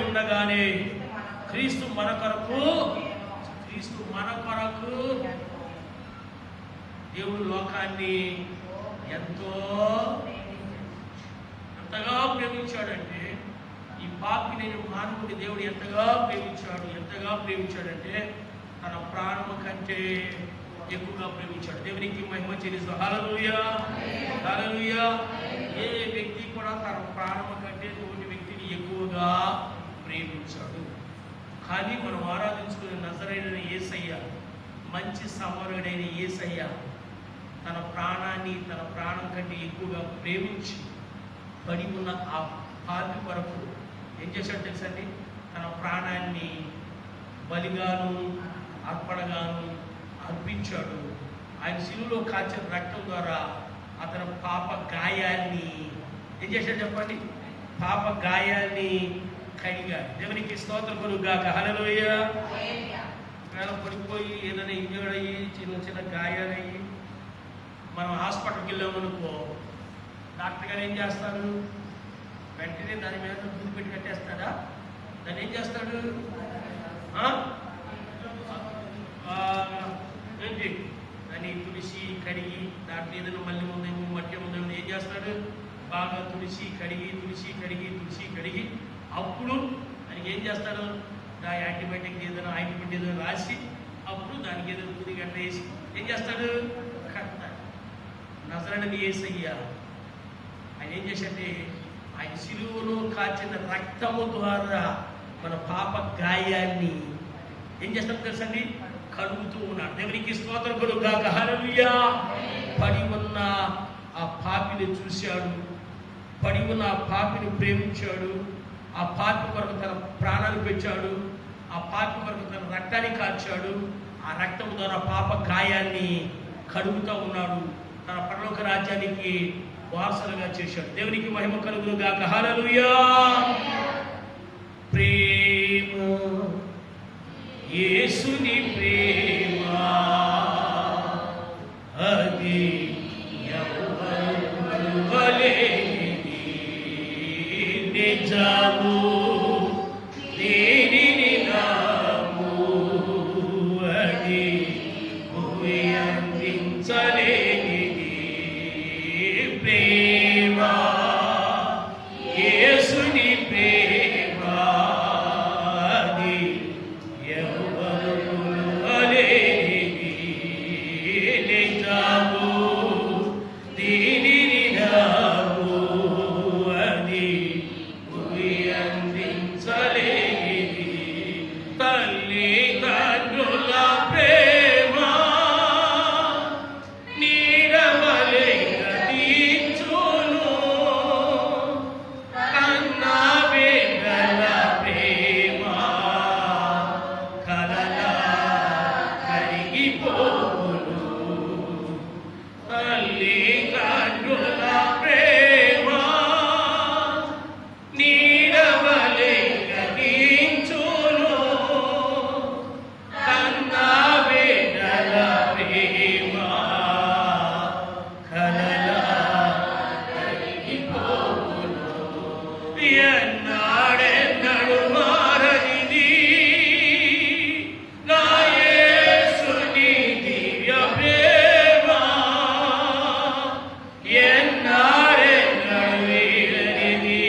ఉండగానే, క్రీస్తు మన కొరకు దేవుడు లోకాన్ని ఎంతగా ప్రేమించాడంటే, ఈ పాపిని మానవుడి దేవుడు ఎంతగా ప్రేమించాడంటే తన ప్రాణము కంటే ఎక్కువగా ప్రేమించాడు. దేవునికి మహిమ చెల్లిస్తాం. హల్లెలూయా. హల్లెలూయా. ఏ వ్యక్తి కూడా తన ప్రాణము కంటే తోటి వ్యక్తిని ఎక్కువగా ప్రేమించాడు. కానీ మనం ఆరాధించుకునే నజరేయుడైన యేసయ్య, మంచి సమరుడైన యేసయ్య తన ప్రాణాన్ని తన ప్రాణం కంటే ఎక్కువగా ప్రేమించి పడి ఉన్న ఆ పాపి కొరకు ఏం చేశాడు తెలుసండి? తన ప్రాణాన్ని బలిగాను అర్పణగాను అర్పించాడు. ఆయన శిలువలో కాచిన రక్తం ద్వారా అతను పాప గాయాన్ని ఏం చేశాడు చెప్పండి? పాప గాయాన్ని కడిగాడు. దేవునికి స్తోత్రం కలుగుగాక. హల్లెలూయా. వేళ పడిపోయి ఏదైనా ఇంజర్డ్ అయ్యి చిన్న చిన్న గాయాలయ్యి మనం హాస్పిటల్కి వెళ్ళామనుకో, డాక్టర్ గారు ఏం చేస్తాడు? వెంటనే దాని మీద దూది పెట్టి కట్టేస్తాడా? దాన్ని ఏం చేస్తాడు? ఏంటి దాన్ని తుడిసి కడిగి దాంట్లో ఏదైనా మళ్ళీ ఉందేమో మట్టి ఉందేమో ఏం చేస్తాడు? బాగా తుడిసి కడిగి అప్పుడు దానికి ఏం చేస్తాడు? యాంటీబయాటిక్ ఏదైనా ఆయింట్మెంట్ ఏదైనా రాసి అప్పుడు దానికి ఏదైనా దూది గట్ట వేసి ఏం చేస్తాడు? కడతాడు. నజరేయుడైన యేసయ్య ఆయన ఏం చేశాడంటే ఆయన శిలువలో కాచిన రక్తము ద్వారా మన పాప గాయాన్ని ఏం చేస్తాం తెలుసండి? కడుగుతూ ఉన్నాడు. దేవునికి స్తోత్రం కలుగుగాక. హల్లెలూయా. పడి ఉన్న ఆ పాపిని చూశాడు, పడి ఉన్న ఆ పాపిని ప్రేమించాడు, ఆ పాపి కొరకు తన ప్రాణాన్ని పెట్టాడు, ఆ పాపి కొరకు తన రక్తాన్ని కార్చాడు. ఆ రక్తం ద్వారా పాప గాయాన్ని కడుగుతూ ఉన్నాడు. తన పరలోక రాజ్యానికి వారసులుగా చేశాడు. దేవునికి మహిమ కలుగుగాక. హల్లెలూయా. ప్రేమ, యేసుని ప్రేమ అది ఎవరు వలెనిది, నిజము దేనిని నాము అది భూమి అందించలేనిది. ప్రేమ, యేసుని ప్రేమ అది ఎవరు వలెనిది, నిజము దీనిని నాము అది భూమి అందించలేనిది. తల్లి తండ్రుల ప్రేమ నీడవలె గతించును, కన్న బిడ్డల ప్రేమ కలలా కరిగిపోవును. తల్లి తండ్రుల ప్రేమ నీడవలె గతించును, కన్న బిడ్డల ప్రేమ కలలా కరిగిపోవును. ఎన్నాడెన్నడు మారనిది నా యేసుని దివ్య ప్రేమ, ఎన్నాడెన్నడు వీడనిది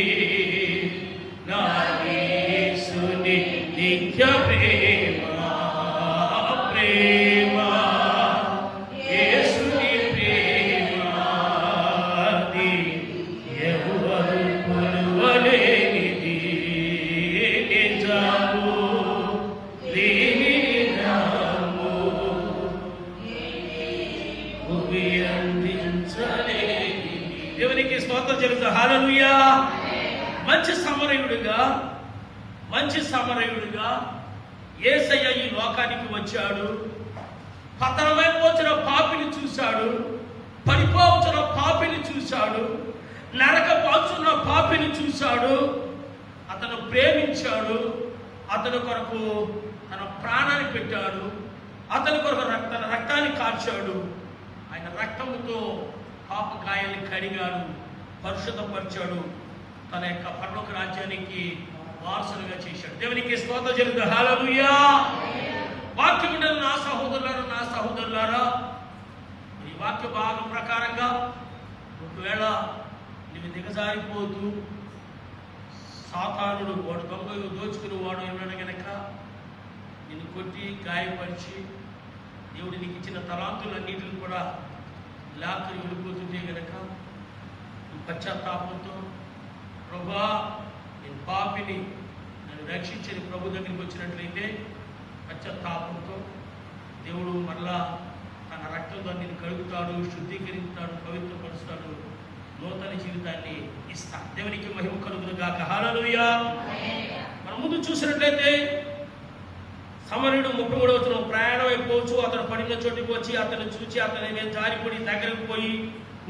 నా యేసుని నిత్య ప్రేమ. ప్రేమ, యేసుని ప్రేమ అది ఎవరు కొలువలేనిది, నిజము దీనిని నాము భూమి అందించలేనిది. దేవునికి స్తోత్రం చెల్లిద్దాం. హల్లెలూయా. మంచి సమరయుడిగా యేసయ్య ఈ లోకానికి వచ్చాడు. పతనమైపోతున్న పాపిని చూశాడు, పడిపోతున్న పాపిని చూశాడు, నరకపాల్చున్న పాపిని చూశాడు. అతను ప్రేమించాడు, అతని కొరకు తన ప్రాణాన్ని పెట్టాడు, అతని కొరకు తన రక్తాన్ని కార్చాడు. ఆయన రక్తముతో పాప గాయాన్ని కడిగాడు, పరిశుద్ధపరిచాడు, తన యొక్క పరలోక రాజ్యానికి వారసులుగా చేశాడు. దేవునికి స్తోత్రం చెల్లిద్దాం. హల్లెలూయా. వాక్యం వింటున్న నా సహోదరులారా, ఈ వాక్య భాగం ప్రకారంగా ఒకవేళ నీవు దిగజారిపోతూ సాతానుడు వాడు దొంగ దోచుకుని వాడు ఏమన్నా గనక నిన్ను కొట్టి గాయపరిచి దేవుడు నీకు ఇచ్చిన తలాంతులన్నిటిని కూడా లాక్కుని వెళ్ళిపోతుంటే గనక నువ్వు పశ్చాత్తాపంతో, ప్రభువా నేను పాపిని, నన్ను రక్షించని ప్రభు దగ్గరికి వచ్చినట్లయితే పశ్చాత్తాపంతో దేవుడు మరలా తన రక్తంతో నిన్ను కలుగుతాడు, శుద్ధీకరిస్తాడు, పవిత్రపరుస్తాడు, నూతన జీవితాన్ని ఇస్తాడు. దేవునికి మహిమ కలుగును గాక. హల్లెలూయా. మనం ముందు చూసినట్లయితే సమరయుడు 33వ వచనం, ప్రయాణం అయిపోవచ్చు, అతను పడిన చోటుకు వచ్చి అతను చూచి అతని మీద జారిపడి దగ్గరకు పోయి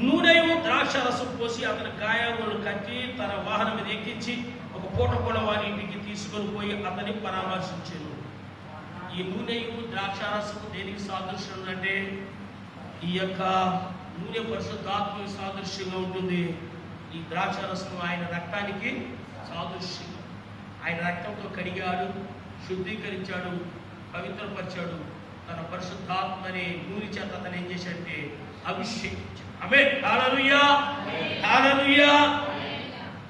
నూనెయు ద్రాక్షారసం పోసి అతని గాయములను కట్టి తన వాహనం మీద ఎక్కించి ఒక పూట కూడా వారి ఇంటికి తీసుకొని పోయి అతని పరామర్శించాను. ఈ నూనెయు ద్రాక్షారసం దేనికి సాదృశ్యం అంటే ఈ యొక్క నూనె పరిశుద్ధాత్మ సాదృశ్యంగా ఉంటుంది. ఈ ద్రాక్షారసం ఆయన రక్తానికి సాదృశ్యం. ఆయన రక్తంతో కడిగాడు, శుద్ధీకరించాడు, పవిత్రపరిచాడు. తన పరిశుద్ధాత్మని నూనె చేత అతను ఏం చేశాడంటే అభిషేకించాడు. ఆమేన్. హల్లెలూయా, హల్లెలూయా.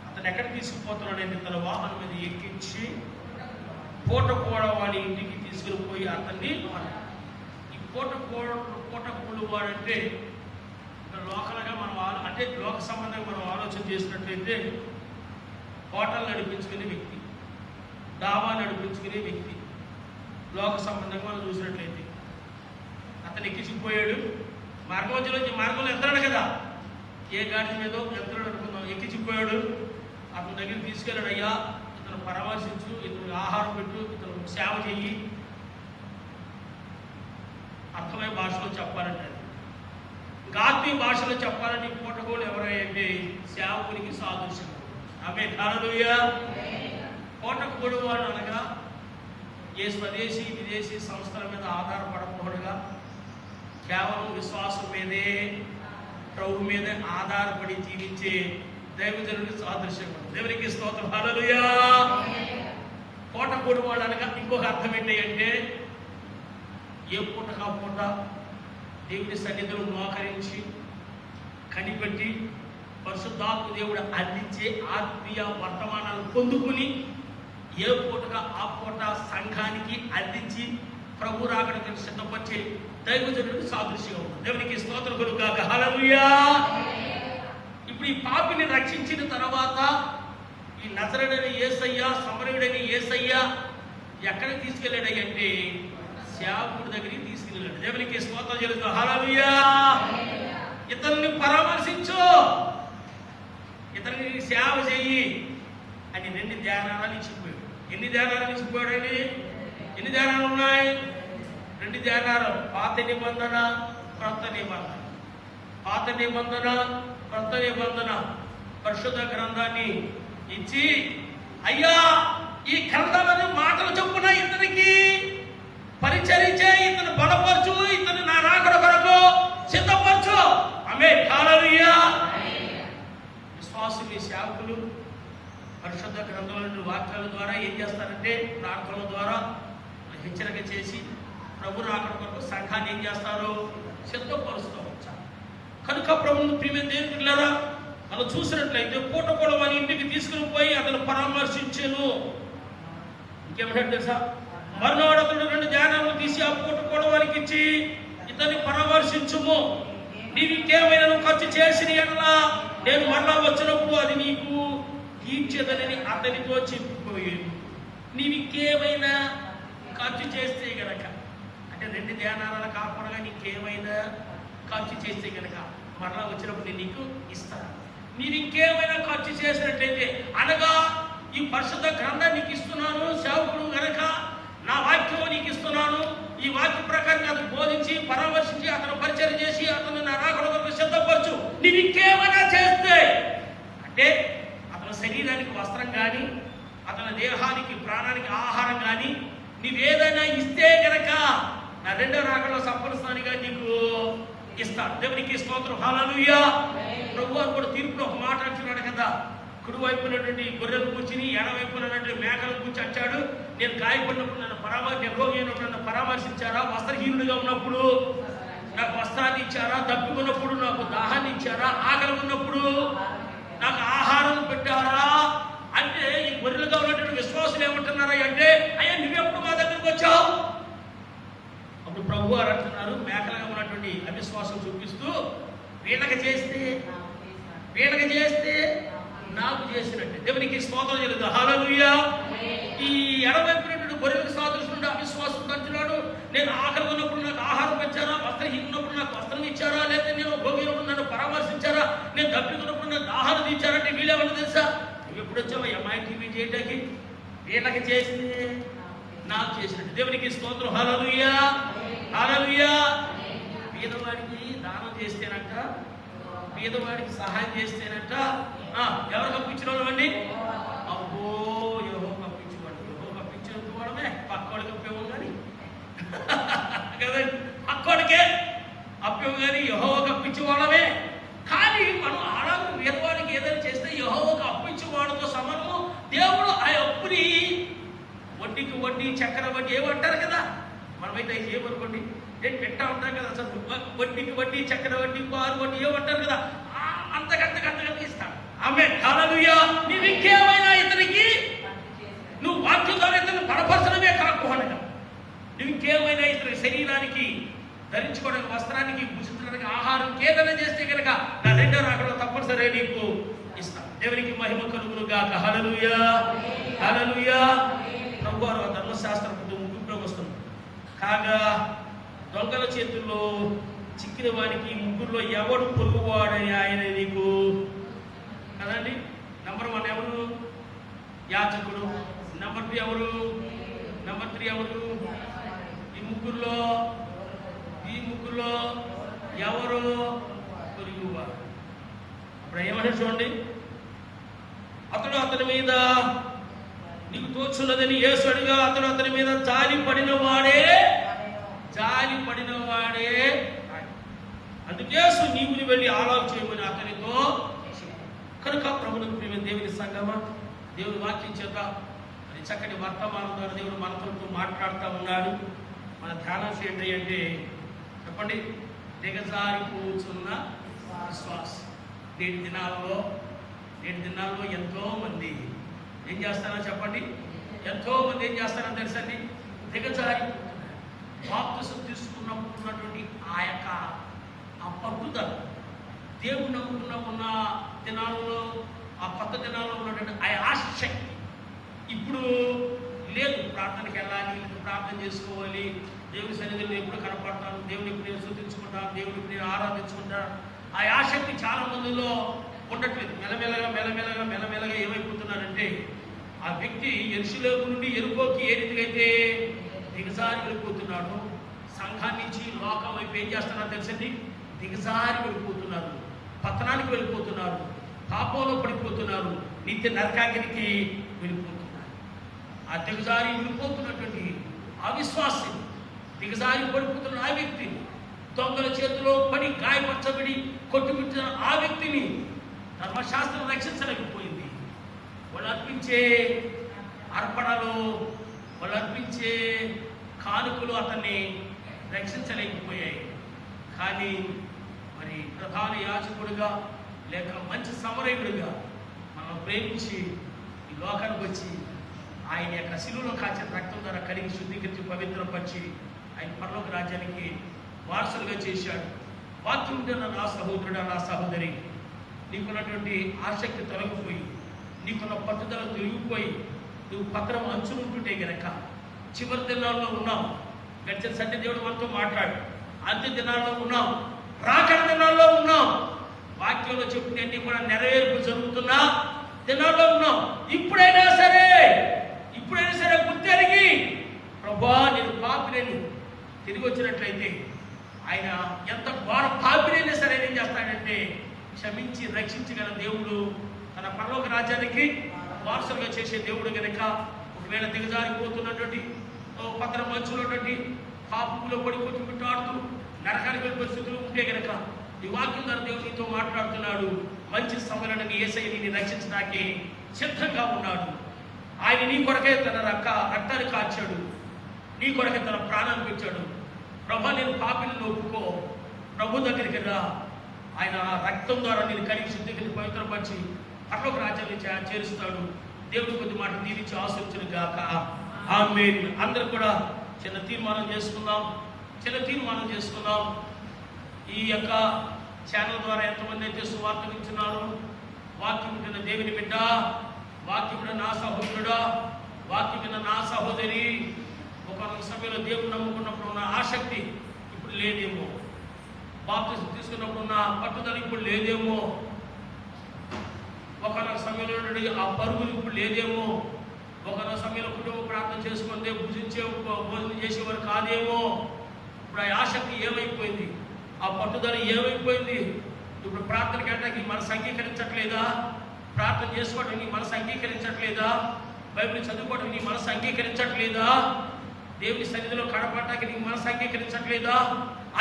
అతను ఎక్కడ తీసుకుపోతున్నాడంటే తన వాహనం మీద ఎక్కించి పూట కూడా వాడి ఇంటికి తీసుకుని పోయి అతన్ని, ఈ పూటకోడు వాడంటే లోకల్గా మనం అంటే లోక సంబంధంగా మనం ఆలోచన చేసినట్లయితే హోటల్ నడిపించుకునే వ్యక్తి, డాబా నడిపించుకునే వ్యక్తి, లోక సంబంధంగా మనం చూసినట్లయితే అతను ఎక్కించిపోయాడు. మార్గంలో ఎత్తాడు కదా, ఏ గాడి మీదో ఎత్తాడు అనుకుందాం, ఎక్కించిపోయాడు. అతని దగ్గరికి తీసుకెళ్ళాడు. అయ్యా ఇతను పరామర్శించు, ఇతను ఆహారం పెట్టు, ఇతను సేవ చెయ్యి, అర్థమయ్యే భాషలో చెప్పాలంటే. ఇంకా ఆత్మీయ భాషలో చెప్పాలంటే పూటకోడు ఎవరంటే సేవకునికి సాదృశ్యం. ఆమేన్. హల్లెలూయా. పూటకోడు వాడు అనగా ఏ స్వదేశీ విదేశీ సంస్థల మీద ఆధారపడకూడగా కేవలం విశ్వాసం మీదే, ప్రభు మీదే ఆధారపడి జీవించే దైవజనుడికి సాదృశ్యం. దేవునికి స్తోత్రం. హల్లెలూయా. పూటకోడు వాడు అనగా ఇంకొక అర్థం ఏంటి అంటే ఏ పూట కా పూట దేవుడి సన్నిధిలో మోకరించి కనిపెట్టి పరిశుద్ధాత్మ దేవుడు అందించే ఆత్మీయ వర్తమానాలు పొందుకుని ఏ పూటగా ఆ పూట సంఘానికి అందించి ప్రభు రాకడకు సిద్ధపరిచే దైవజనుడికి సాదృశ్యంగా ఉంటుంది. దేవునికి స్తోత్రం కలుగుగాక. హల్లెలూయా. ఇప్పుడు ఈ పాపిని రక్షించిన తర్వాత ఈ నజరేయుడైన యేసయ్య, సమరయుడైన యేసయ్య ఎక్కడికి తీసుకెళ్ళాడంటే సేవకుడి దగ్గరికి తీసుకెళ్ళాడు. దేవునికి స్తోత్రం చెల్లిస్తూ హల్లెలూయా. ఇతన్ని పరామర్శించు, ఇతన్ని సేవ చెయ్యి అని 2 ధ్యానాలు ఇచ్చిపోయాడు. ఎన్ని ధ్యానాలు ఇచ్చిపోయాడండి? ఎన్ని ధ్యానాలు ఉన్నాయి? 2 ధ్యానాలు. పాత నిబంధన, క్రొత్త నిబంధన. పాత నిబంధన, క్రొత్త నిబంధన పరిశుద్ధ గ్రంథాన్ని ఇచ్చి, అయ్యా ఈ గ్రంథాలను మాటలు చొప్పున ఇతనికి పరిచరించే, ఇతను బలపరచు, ఇతను నా రాకడ కొరకు సిద్ధపరచు. ఆమేన్. హల్లెలూయా. విశ్వాసుని సేవకులు పరిశుద్ధ గ్రంథాల వాక్యాల ద్వారా ఏం చేస్తారంటే ప్రార్థనల ద్వారా హెచ్చరిక చేసి ప్రభు రాకడ కొరకు సంఘాన్ని ఏం చేస్తారు? సిద్ధపరుస్తూ వచ్చారు. కనుక ప్రభువును ప్రియమైన దేవుని బిడ్డలారా, మనం చూసినట్లయితే పూట కూడా మన ఇంటికి తీసుకుని పోయి అతను పరామర్శించాను. ఇంకేమంటాడు తెలుసా? మరునాడు అతడు 2 ధ్యానాలను తీసి ఆ పూట కూడా వారికి ఇచ్చి ఇతన్ని పరామర్శించుము. నీవు ఇంకేమైనా ఖర్చు చేసిన ఎడలా నేను మరలా వచ్చినప్పుడు అది నీకు తీర్చేదనని అతనితో చెప్పిపోయాను. నీవు ఇంకేమైనా ఖర్చు చేస్తే గనక, అంటే 2 ధ్యానాలను కాకుండా నీకేమైనా ఖర్చు చేస్తే గనక మరలా వచ్చినప్పుడు నేను నీకు ఇస్తాను. నీవు ఇంకేమైనా ఖర్చు చేసినట్లయితే, అనగా ఈ పరిశుద్ధ గ్రంథాన్ని నీకు ఇస్తున్నాను, సేవకుడు గనక నా వాక్యం నీకు ఇస్తున్నాను, ఈ వాక్య ప్రకారం అతను బోధించి పరామర్శించి అతను పరిచయం చేసి అతను నా రాకడ కొరకు సిద్ధపరచు. నీవు ఇంకేమైనా చేస్తే అంటే అతని శరీరానికి వస్త్రం కానీ, అతని దేహానికి ప్రాణానికి ఆహారం కానీ నీవేదైనా ఇస్తే గనక నా 2వ రాకడలో సంపూర్ణస్థానిగా నీకు ఇస్తాడు. దేవునికి స్తోత్రం. హల్లెలూయా. ప్రభు అని కూడా తీర్పులో ఒక మాట అంటున్నాడు కదా, కుడివైపునటువంటి గొర్రెలు కూర్చుని ఎడవైపునటువంటి మేకలు కూర్చి వచ్చాడు. నేను గాయపడినప్పుడు నన్ను రోగి అయినప్పుడు నన్ను పరామర్శించారా? వస్త్రహీనుడిగా ఉన్నప్పుడు నాకు వస్త్రాన్ని ఇచ్చారా? దప్పికున్నప్పుడు నాకు దాహాన్ని ఇచ్చారా? ఆకలి ఉన్నప్పుడు నాకు ఆహారం పెట్టారా? అంటే ఈ గొర్రెలుగా ఉన్నటువంటి విశ్వాసులు ఏమంటున్నారా అంటే, అయ్యా నువ్వెప్పుడు మా దగ్గరికి వచ్చావు? అప్పుడు ప్రభు గారు అంటున్నారు, మేకలుగా ఉన్నటువంటి అవిశ్వాసం చూపిస్తూ, వీళ్ళకి చేస్తే వీళ్ళకి చేస్తే నాకు చేసినట్టే. దేవునికి స్తోత్రం చెల్లిద్దాం. హల్లెలూయా. ఈ ఎడవైపునటువంటి గొర్రెలకు సాదృశ్యుడు అవిశ్వాసం అంటున్నాడు. నేను ఆకలి ఉన్నప్పుడు నాకు ఆహారం ఇచ్చారా, వస్త్రహీనం ఉన్నప్పుడు నాకు వస్త్రం ఇచ్చారా, లేదా నేను భోగినప్పుడు నన్ను పరామర్శించారా, నేను దప్పికున్నప్పుడు నాకు ఆహారం ఇచ్చారంటే వీళ్ళేమన్నా తెలుసా? నువ్వు ఎప్పుడు వచ్చావా ఎంఐ టీవీ చేయడానికి? వీళ్ళకి చేసింది నాకు చేసినట్టు. దేవునికి స్తోత్రం. హల్లెలూయా. హల్లెలూయా. పేదవాడికి దానం చేస్తేనంట, పేదవాడికి సహాయం చేస్తేనంట ఎవరు కప్పించిన వాళ్ళండి? అబ్బో యెహోవా కప్పించేవాడు. యెహోవా కప్పించుకోవడమే పక్కోడికి అప్పేమో కానీ కదండి, పక్కోడికే అప్పేమో కానీ యెహోవా కప్పించేవాళ్ళమే. కానీ మనం ఆడవాళ్ళు పేదవాడికి ఏదైనా చేస్తే యెహోవాకు అప్పించేవాడితో సమానము. దేవుడు ఆ అప్పుని వడ్డీకి వడ్డీ, చక్కెర వడ్డీ ఏమంటారు కదా, మనమైతే అవి ఏమనుకోండి పెట్టా ఉంటాం కదా, అసలు వడ్డీకి వడ్డీ, చక్కెర వడ్డీ, పాలు వడ్డీ ఏమంటారు కదా, అంతకంతకంతకంత ఇస్తాడు. ఆమేన్. హల్లెలూయా. నువ్వు ఇంకేమైనా ఇతనికి నువ్వు వాక్యం ద్వారా ఇతను బలపరచడమే కాకపోనగా, నువ్వు ఇంకేమైనా ఇతని శరీరానికి ధరించుకోవడానికి, వస్త్రానికి, భుజించడానికి, ఆహారం ఏదైనా చేస్తే కనుక నా రెండో రాకడలో తప్పనిసరి నీకు ఇస్తాను. దేవునికి మహిమ కలుగును గాక. హల్లెలూయా. హల్లెలూయా. ప్రభువారు ధర్మశాస్త్రం ముగింపులోకి వస్తుంది. కాగా దొంగల చేతుల్లో చిక్కిన వారికి ముగ్గురులో ఎవడు పొరుగువాడని ఆయన నీకు కదండి. నెంబర్ 1 ఎవరు? యాజకుడు. నెంబర్ 2 ఎవరు? నెంబర్ 3 ఎవరు? ఈ ముగ్గురులో ఎవరు పొరుగువాడు? ఇప్పుడు ఏమంటారు చూడండి. అతడు అతని మీద నీకు తోచున్నదని యేసు అడిగా, అతడు అతని మీద జాలి పడిన వాడే అందుకే నీవుని వెళ్ళి ఆలోచన చేయమని అతనితో. కనుక ప్రభువుకు ప్రియమైన దేవుని సంగమా, దేవుని వాక్యం చేత మరి చక్కటి వర్తమానం ద్వారా దేవుడు మనతో మాట్లాడుతూ ఉన్నాడు. మన ధ్యానం ఏంటి అంటే చెప్పండి, దిగజారిపోతున్న విశ్వాసం. నేటి దినాల్లో ఎంతో మంది ఏం చేస్తారో చెప్పండి, ఎంతో మంది ఏం చేస్తారో తెలుసండి, దిగజారిపోతున్నారు. బాప్తిసం తీసుకున్నటువంటి ఆ పట్టుదల, దేవుడు నమ్ముకున్న దినాల్లో, ఆ కొత్త దినాల్లో ఉన్నటువంటి ఆ ఆసక్తి ఇప్పుడు లేదు. ప్రార్థనకి వెళ్ళాలి, ప్రార్థన చేసుకోవాలి, దేవుని సన్నిధిలో ఎప్పుడు కనపడతాను, దేవుని ఎప్పుడు నేను స్తుతించుకుంటాను, దేవుని ఎప్పుడు నేను ఆరాధించుకుంటాను, ఆ ఆసక్తి చాలా మందిలో ఉండట్లేదు. మెల్లమెల్లగా ఏమైపోతున్నారంటే, ఆ వ్యక్తి యెరూషలేము నుండి యెరికోకి ఏ రీతిగా అయితే దిగజారి వెళ్ళిపోతున్నాడు, సంఘాన్ని నుంచి లోకం వైపు ఏం చేస్తున్నారో తెలుసండి, దిగజారి వెళ్ళిపోతున్నారు, పతనానికి వెళ్ళిపోతున్నారు, పాపంలో పడిపోతున్నారు, నిత్య నరకాగ్నికి వెళ్ళిపోతున్నారు. ఆ దిగజారి వెళ్ళిపోతున్నటువంటి అవిశ్వాసి, దిగజారి పడిపోతున్న ఆ వ్యక్తిని, దొంగల చేతిలో పడి గాయపరచబడి కొట్టుబిట్టిన ఆ వ్యక్తిని ధర్మశాస్త్రం రక్షించలేకపోయింది. వాళ్ళు అర్పించే అర్పణలు, వాళ్ళు అర్పించే కానుకలు అతన్ని రక్షించలేకపోయాయి. కానీ మరి ప్రధాన యాజకుడిగా లేక మంచి సమరయుడిగా మనం ప్రేమించి ఈ లోకానికి వచ్చి ఆయన యొక్క శిలువలో కాచిన రక్తం ద్వారా కడిగి శుద్ధీకరించి పవిత్రపరిచి ఆయన పరలోక రాజ్యానికి వారసులుగా చేశాడు. వాక్యం ఉంటున్న నా సహోదరుడు, నా సహోదరి, నీకున్నటువంటి ఆసక్తి తొలగిపోయి, నీకున్న పట్టుదల తొలగిపోయి, నువ్వు పత్రం అంచుకుంటుంటే గనక చివరి దినాల్లో ఉన్నాం. గడిచిన సత్య దేవుడు మనతో మాట్లాడు. అంత్య దినాల్లో ఉన్నాం, రాకడ దినాల్లో ఉన్నాం. వాక్యంలో చెప్పినవన్నీ కూడా నెరవేర్పు జరుగుతున్నా దినాల్లో ఉన్నాం. ఇప్పుడైనా సరే గుర్తెరిగి ప్రభువా నేను పాపిని తిరిగి వచ్చినట్లయితే ఆయన ఎంత ఘోర పాపినైనా సరే ఏం చేస్తాడంటే క్షమించి రక్షించగల దేవుడు, తన పరలోక రాజ్యానికి వారసులుగా చేసే దేవుడు కనుక ఒకవేళ దిగజారిపోతున్నటువంటి పత్ర మంచున్నటువంటి పాపంలో పడి కొట్టుకుంటాడుతూ నరకానికి వెళ్ళే పరిస్థితులు ఉంటే కనుక ఈ వాక్యం ద్వారా దేవుడు నీతో మాట్లాడుతున్నాడు. మంచి సమరణని యేసయ్య నిన్ను రక్షించడానికి సిద్ధంగా ఉన్నాడు. ఆయన నీ కొరకే తన రక్తాన్ని కాల్చాడు, నీ కొరకే తన ప్రాణాన్ని పెట్టాడు. ప్రభా నేను పాపిని ఒప్పుకో, ప్రభు దగ్గరికి రా, ఆయన రక్తం ద్వారా నేను కలిగి శుద్ధికి పవిత్రపరిచి పరలోక రాజ్యాన్ని చేరుస్తాడు. దేవుడి కొద్ది మాట దీవించి ఆశించును గాక. ఆమేన్. అందరూ కూడా చిన్న తీర్మానం చేసుకుందాం. ఈ యొక్క ఛానల్ ద్వారా ఎంతమంది అయితే సువార్త వింటున్నారో వాక్యం విన్న దేవుని బిడ్డ, వాక్యం విన్న నా సహోదరుడా, వాక్యం విన్న నా సహోదరి, ఒకనొక సమయంలో దేవుని నమ్ముకున్నప్పుడు ఉన్న ఆసక్తి ఇప్పుడు లేదేమో, బాప్తిసం తీసుకున్నప్పుడు ఉన్న పట్టుదల ఇప్పుడు లేదేమో, ఒకనొక సమయంలో ఆ పరుగులు ఇప్పుడు లేదేమో, ఒకనొక సమయంలో కుటుంబ ప్రార్థన చేసుకుంటే భోజనం చేసేవారు కాదేమో. ఇప్పుడు ఆ ఆసక్తి ఏమైపోయింది, ఆ పట్టుదల ఏమైపోయింది? ఇప్పుడు ప్రార్థనకి వెళ్ళడానికి మనసు అంగీకరించట్లేదా? ప్రార్థన చేసుకోవడానికి నీ మనసు అంగీకరించట్లేదా? బైబిల్ చదువుకోవడానికి నీ మనసు అంగీకరించట్లేదా? దేవుని సన్నిధిలో కడపడటానికి నీ మనసు అంగీకరించట్లేదా?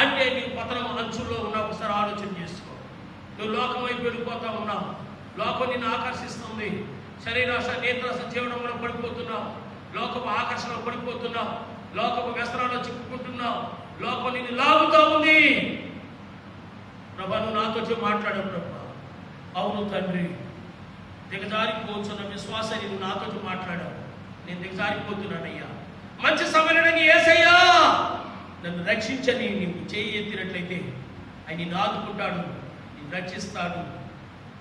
అంటే నీ పతనం అంచుల్లో ఉన్నావు. ఒకసారి ఆలోచన చేసుకో. నువ్వు లోకం వైపు వెళ్ళిపోతా ఉన్నావు, లోకం నిన్ను ఆకర్షిస్తుంది, శరీరాశ నేత్రాశ జీవనంలో పడిపోతున్నావు, లోకపు ఆకర్షణలో పడిపోతున్నావు, లోకపు వ్యసనాల్లో చిక్కుకుంటున్నావు, లోకం నిన్ను లాగుతా ఉంది. ప్రభా, నువ్వు నాతో మాట్లాడావు ప్రభా. అవును తండ్రి, దిగజారిపోతున్న విశ్వాసాన్ని నువ్వు నాతో మాట్లాడావు. నేను దిగజారిపోతున్నానయ్యా, మంచి సమయాన్ని యేసయ్యా నన్ను రక్షించని నీవు చేయి ఎత్తినట్లయితే ఆయన నిన్ను ఆదుకుంటాడు, నిన్ను రక్షిస్తాడు,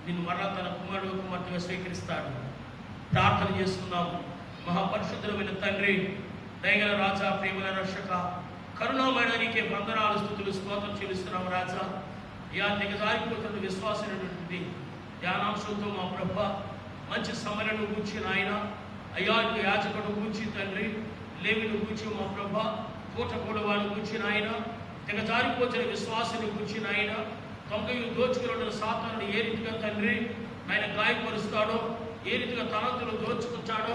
నిన్ను మరలా తన కుమారుడు కుమార్తెగా స్వీకరిస్తాడు. ప్రార్థన చేస్తున్నాం. మహాపరిశుద్ధమైన తండ్రి, దయగల రాజా, ప్రేమల రక్షక, కరుణామయ నీకే వందనాలు, స్తుతులు, స్తోత్రం చెల్లిస్తున్నాం రాజా. యా దిగజారిపోతున్న విశ్వాసమైనటువంటి ధ్యానాంశంతో మా ప్రభ మంచి సమలను కూర్చిన ఆయన, అయ్యా యాజకుడు కూర్చి తండ్రి, లేవిని కూర్చి మా ప్రభ, పూటకూడవాన్ని కూర్చిన ఆయన, దిగజారిపోతున్న విశ్వాసాన్ని కూర్చిన ఆయన, దొంగలు దోచుకున్న సాతానుడు ఏ రీతిగా తండ్రి ఆయన గాయపరుస్తాడో, ఏ రీతిగా తలంతులు దోచుకుంటాడో,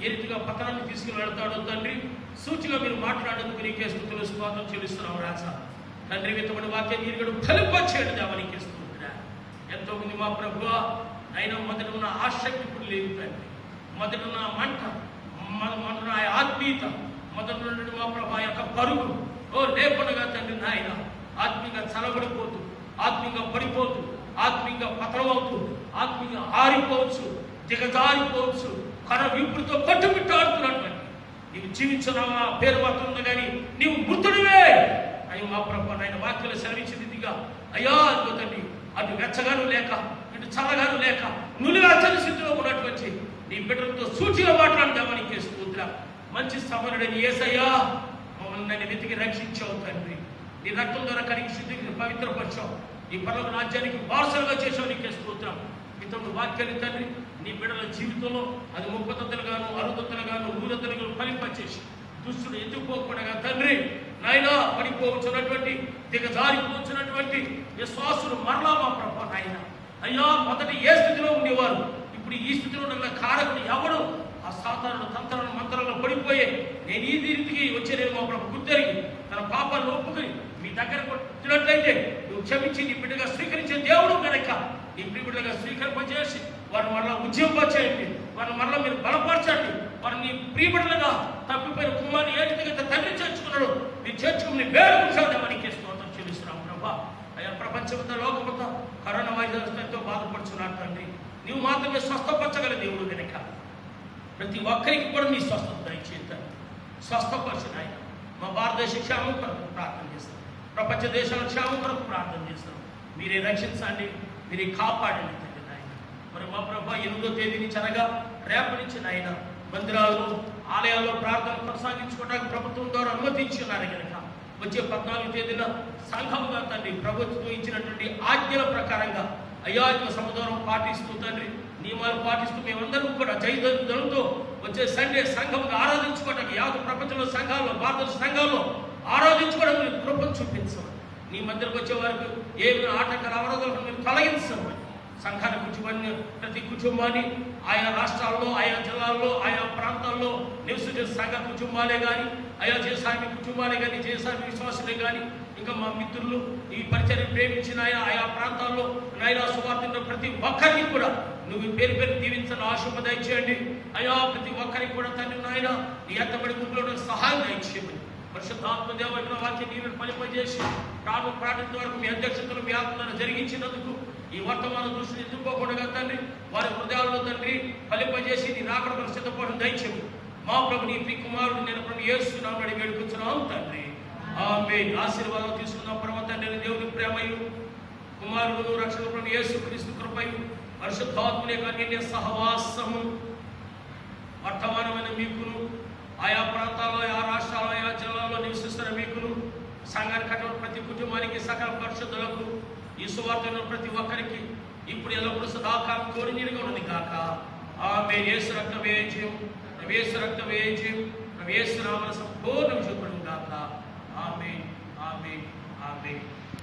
ఏ రీతిగా పతనాన్ని తీసుకుని వెళ్తాడో తండ్రి, సూచిగా మీరు మాట్లాడేందుకు నీకే స్తుతులు, స్తోత్రం చెల్లిస్తున్నాం రాజా. తండ్రి, విత్తమైన వాక్యాన్ని ఈరుగడు ఫలింపచేయడం దేవా నీకే స్తుతులు. ఎంతో మంది మా ప్రభు అయినా మొదట ఉన్న ఆసక్తి ఇప్పుడు లేదు తండ్రి, మొదట ఉన్న మంట, మొదట ఆత్మీయత, మొదట ఉన్నటువంటి మా ప్రభు యొక్క పరుగు లేకుండా తండ్రి నాయన ఆత్మీయంగా చలబడిపోతూ, ఆత్మీయంగా పడిపోతూ, ఆత్మీయంగా పతనమవుతూ, ఆత్మీయంగా ఆరిపోవచ్చు, దిగజారిపోవచ్చు, కర విప్పుడుతో కట్టుబిట్టాడుతున్నటువంటి నీవు జీవించున్నావా పేరు మాత్రం కానీ నీవు మృతుడివే అని మా ప్రభు ఆయన వాక్యలో సెలవించింది ఇదిగా. అయ్యా అద్భుతండి, అటు వెచ్చగాను లేక ఇటు చల్లగాను లేక నులివెచ్చని స్థితిలో ఉన్నటువంటి నీ బిడ్డలతో సూచిగా మాట్లాడదామని నీకే స్తోత్రం. మంచి సమరుడని యేసయ్యా మమ్మల్ని నన్ను వెతికి రక్షించావు తండ్రి, నీ రక్తం ద్వారా కడిగి శుద్ధికి పవిత్రపరిచావు, నీ పరమ రాజ్యానికి వారసులుగా చేసావు, నీకే స్తోత్రం. ఇతడు వాక్యాన్ని తండ్రి నీ బిడ్డల జీవితంలో అది 30 గాను 60 గాను 100 ఫలింపచేసి దుష్టుడు ఎత్తుకోకుండా తండ్రి నాయన పడిపోవచ్చున్నటువంటి దిగజారిపోవచ్చున్నటువంటి విశ్వాసులు మరలా మా ప్రభు నాయన అయ్యా మొదటి ఏ స్థితిలో ఉండేవారు ఇప్పుడు ఈ స్థితిలో ఉన్న కారకుడు ఎవడు? ఆ సాతానుడు తంత్రాలను మంత్రాలను పడిపోయే నేను ఈ రీతికి వచ్చేది మా ప్రభు గుర్తెరిగి తన పాపాలను ఒప్పుకుని మీ దగ్గరకు వచ్చినట్లయితే నువ్వు క్షమించి నీ బిడ్డగా స్వీకరించే దేవుడు కనుక నీ ప్రియబిడ్డగా స్వీకరింపజేసి వారిని మరలా ఉద్యమింపచేయండి, వారిని మరలా మీరు బలపరచండి, వారిని నీ ప్రియబిడ్డలుగా తప్పిపోయిన కుమారుని ఏ రీతిగా తండ్రి చేర్చుకున్నాడు మీరు చేర్చుకుని వేడుకుంటామని స్తోత్రం చెల్లిస్తున్నాం ప్రభా. అయ్యా ప్రపంచమంతా లోకమంతా కరోనా వైరస్తో బాధపడుచున్నాడు తండ్రి, నీవు మాత్రమే స్వస్థపరచగల దేవుడు కనుక ప్రతి ఒక్కరికి కూడా నీ స్వస్థత దయచేస్తాను, స్వస్థపరచిన ఆయన మా భారతదేశ క్షేమం కొరకు ప్రార్థన చేస్తాం, ప్రపంచ దేశాల క్షేమం కొరకు ప్రార్థన చేస్తాం. మీరే రక్షించండి, మీరే కాపాడండి తండ్రి నాయన. మరి మా ప్రభా 8వ తేదీ నుంచి అనగా రేపటి నుంచి నాయన మందిరాల్లో ఆలయాల్లో ప్రార్థన కొనసాగించుకోవడానికి ప్రభుత్వం ద్వారా అనుమతించున్నారు కనుక వచ్చే 14వ తేదీన సంఘముగా తండ్రి ప్రభుత్వం ఇచ్చినటువంటి ఆజ్ఞల ప్రకారంగా అయ్యా సముదాయం పాటిస్తూ తండ్రి నియమాలు పాటిస్తూ మేమందరం కూడా జైదంతో వచ్చే సండే సంఘంగా ఆరాధించుకోవడానికి యావత్ ప్రపంచంలో సంఘాల్లో భారతదేశ సంఘాల్లో ఆరాధించుకోవడం మీరు కృపను చూపించమని, నీ మధ్యలోకి వచ్చే వారికి ఏమైనా ఆటంకాల అవరోధాలను మీరు తొలగించమని, సంఘాన్ని కూర్చోమని ప్రతి కుటుంబాన్ని ఆయా రాష్ట్రాల్లో ఆయా జిల్లాల్లో ఆయా ప్రాంతాల్లో నివసించే సంఘ కుటుంబాలే కానీ ఆయా జయసామి కుటుంబాలే కానీ జయసామి విశ్వాసులే కానీ ఇంకా మా మిత్రులు ఈ పరిచయం ప్రేమించిన ఆయా ప్రాంతాల్లో నాయనా సువార్తలో ప్రతి ఒక్కరికి కూడా నువ్వు పేరు పేరు దీవించాలని ఆశ దయచేయండి అయ్యా. ప్రతి ఒక్కరికి కూడా తండ్రి నాయన నీ ఎత్తబడి గుంపులో సహాయం దయచేయమని పరిశుద్ధాత్మ దేవమైన వాక్యం నీరు ఫలింపజేసి ప్రార్థన వరకు మీ అధ్యక్షతలు మీ ఆత్మను జరిగించినందుకు ఈ వర్తమాన దృష్టిని ఎదుర్కోకుండా తండ్రి వారి హృదయాల్లో తండ్రి ఫలింపజేసి నీ రాకడ సిద్ధపడడం దయచేయము. మా ప్రభు నీ ప్రియ కుమారుడు నేను ప్రభు యేసునామమున అడిగి వేడుకొంచున్నాము తండ్రి, ఆమేన్. ఆశీర్వాదం తీసుకుందాం. పరమ తండ్రి దేవుని ప్రేమయు కుమారుడు రక్షణ ప్రభు యేసు క్రీస్తు కృపయు పరిశుద్ధాత్ముని యొక్క అన్య సహవాసము వర్తమానమైన మీకును, ఆయా ప్రాంతాల్లో, ఆయా రాష్ట్రాల్లో, ఆయా జిల్లాల్లో నివసిస్తున్న మీకును, సంఘానికి కట్టిన ప్రతి కుటుంబానికి, సకల పరిశుద్ధులకు, ఈ సువార్తను ప్రతి ఒక్కరికి ఇప్పుడు ఎల్లప్పుడూ సదాకాలం కోరినీరుగా ఉన్నది కాక. ఆమేన్. యేసు రక్తమే జయం, యేసు రక్తమే జయం, యేసు నామమున సంపూర్ణ విషయం గాక. ఆమేన్, ఆమేన్, ఆమేన్.